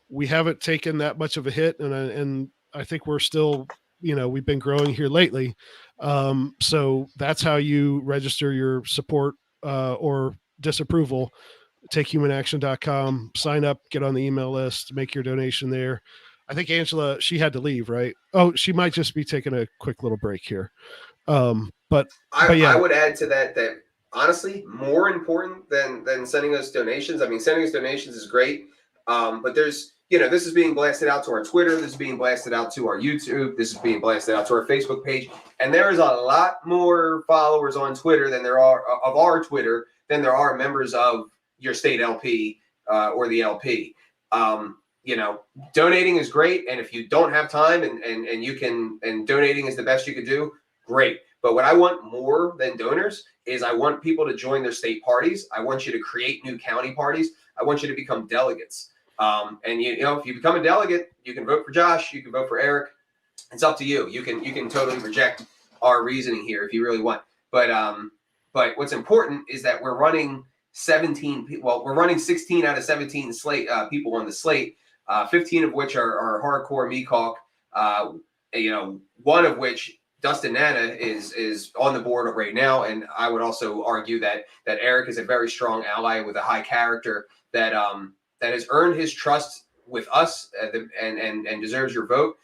We haven't taken that much of a hit, and I think we're still, we've been growing here lately. So that's how you register your support or disapproval. TakeHumanAction.com, sign up, get on the email list, make your donation there. I think Angela, she had to leave, right? Oh, she might just be taking a quick little break here. But yeah.
I would add to that honestly, more important than sending us donations. I mean, sending us donations is great. But there's, this is being blasted out to our Twitter. This is being blasted out to our YouTube. This is being blasted out to our Facebook page. And there is a lot more followers on Twitter than there are of our Twitter than there are members of your state LP or the LP. donating is great. And if you don't have time and you can, and donating is the best you could do, great. But what I want more than donors is I want people to join their state parties. I want you to create new county parties. I want you to become delegates. And if you become a delegate, you can vote for Josh, you can vote for Eric. It's up to you. You can totally reject our reasoning here if you really want. But what's important is that we're running 16 out of 17 slate people on the slate, 15 of which are hardcore MECOC, one of which Dustin Nana is on the board right now, and I would also argue that Eric is a very strong ally with a high character that has earned his trust with us and deserves your vote.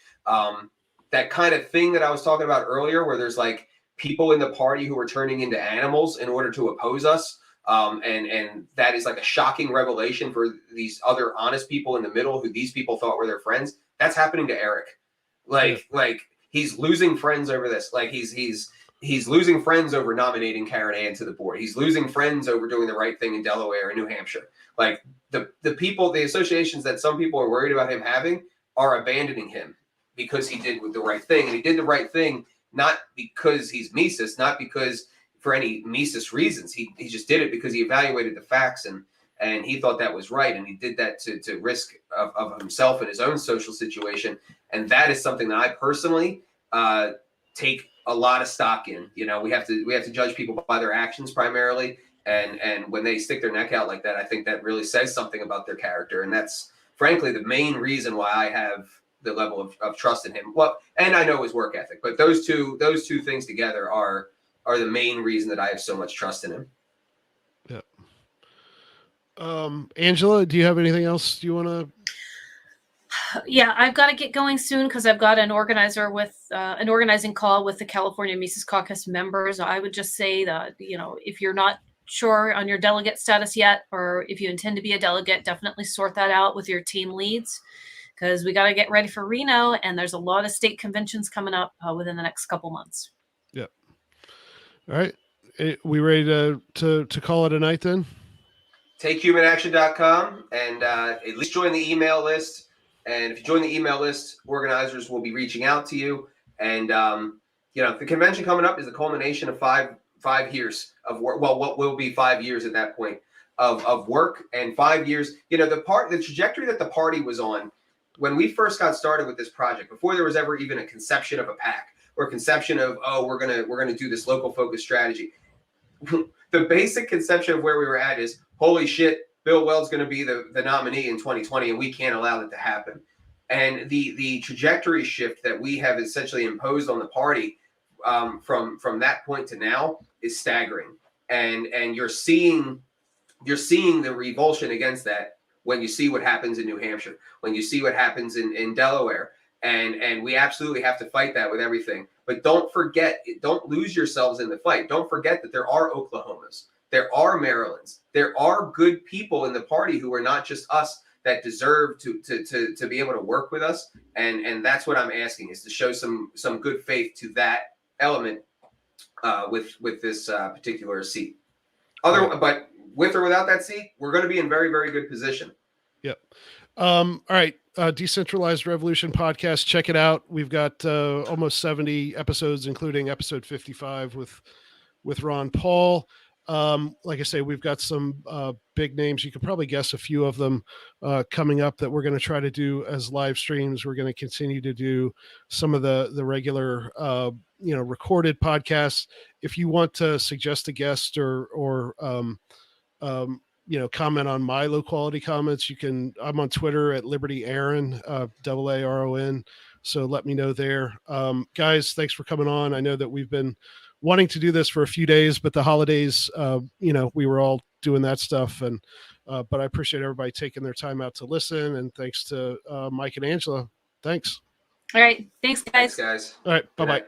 That kind of thing that I was talking about earlier, where there's like people in the party who are turning into animals in order to oppose us, and that is like a shocking revelation for these other honest people in the middle who these people thought were their friends. That's happening to Eric. Like he's losing friends over this. Like he's losing friends over nominating Karen Ann to the board. He's losing friends over doing the right thing in Delaware and New Hampshire. Like the people, the associations that some people are worried about him having are abandoning him because he did the right thing. And he did the right thing not because he's Mises, not because for any Mises reasons. He just did it because he evaluated the facts and he thought that was right. And he did that to risk of himself and his own social situation. And that is something that I personally take a lot of stock in. We have to judge people by their actions primarily. And when they stick their neck out like that, I think that really says something about their character. And that's frankly the main reason why I have the level of trust in him. Well, and I know his work ethic, but those two things together are the main reason that I have so much trust in him.
Yeah. Angela, do you have anything else you want to?
Yeah, I've got to get going soon because I've got an organizing call with the California Mises Caucus members. I would just say that, if you're not sure on your delegate status yet, or if you intend to be a delegate, definitely sort that out with your team leads, because we got to get ready for Reno, and there's a lot of state conventions coming up within the next couple months.
Yep. All right. We ready to call it a night then?
TakeHumanAction.com and at least join the email list. And if you join the email list, organizers will be reaching out to you. And the convention coming up is the culmination of five years of work. Well, what will be 5 years at that point of work, and 5 years. The trajectory that the party was on when we first got started with this project, before there was ever even a conception of a PAC or a conception of we're gonna do this local focus strategy. The basic conception of where we were at is, holy shit, Bill Weld's going to be the nominee in 2020, and we can't allow that to happen. And the trajectory shift that we have essentially imposed on the party from that point to now is staggering. And you're seeing the revulsion against that when you see what happens in New Hampshire, when you see what happens in Delaware. And we absolutely have to fight that with everything. But don't lose yourselves in the fight. Don't forget that there are Oklahomas. There are Marylands. There are good people in the party who are not just us that deserve to be able to work with us. And that's what I'm asking, is to show some good faith to that element with this particular seat. But with or without that seat, we're going to be in very, very good position.
Yep. All right. Decentralized Revolution podcast. Check it out. We've got almost 70 episodes, including episode 55 with Ron Paul. Like I say, we've got some big names. You can probably guess a few of them coming up that we're going to try to do as live streams. We're going to continue to do some of the regular, recorded podcasts. If you want to suggest a guest or comment on my low quality comments, I'm on Twitter at Liberty Aaron, AARON. So let me know there. Guys, thanks for coming on. I know that we've been wanting to do this for a few days, but the holidays, we were all doing that stuff. But I appreciate everybody taking their time out to listen. And thanks to Mike and Angela. Thanks.
All right. Thanks, guys.
Thanks, guys.
All right. Bye-bye.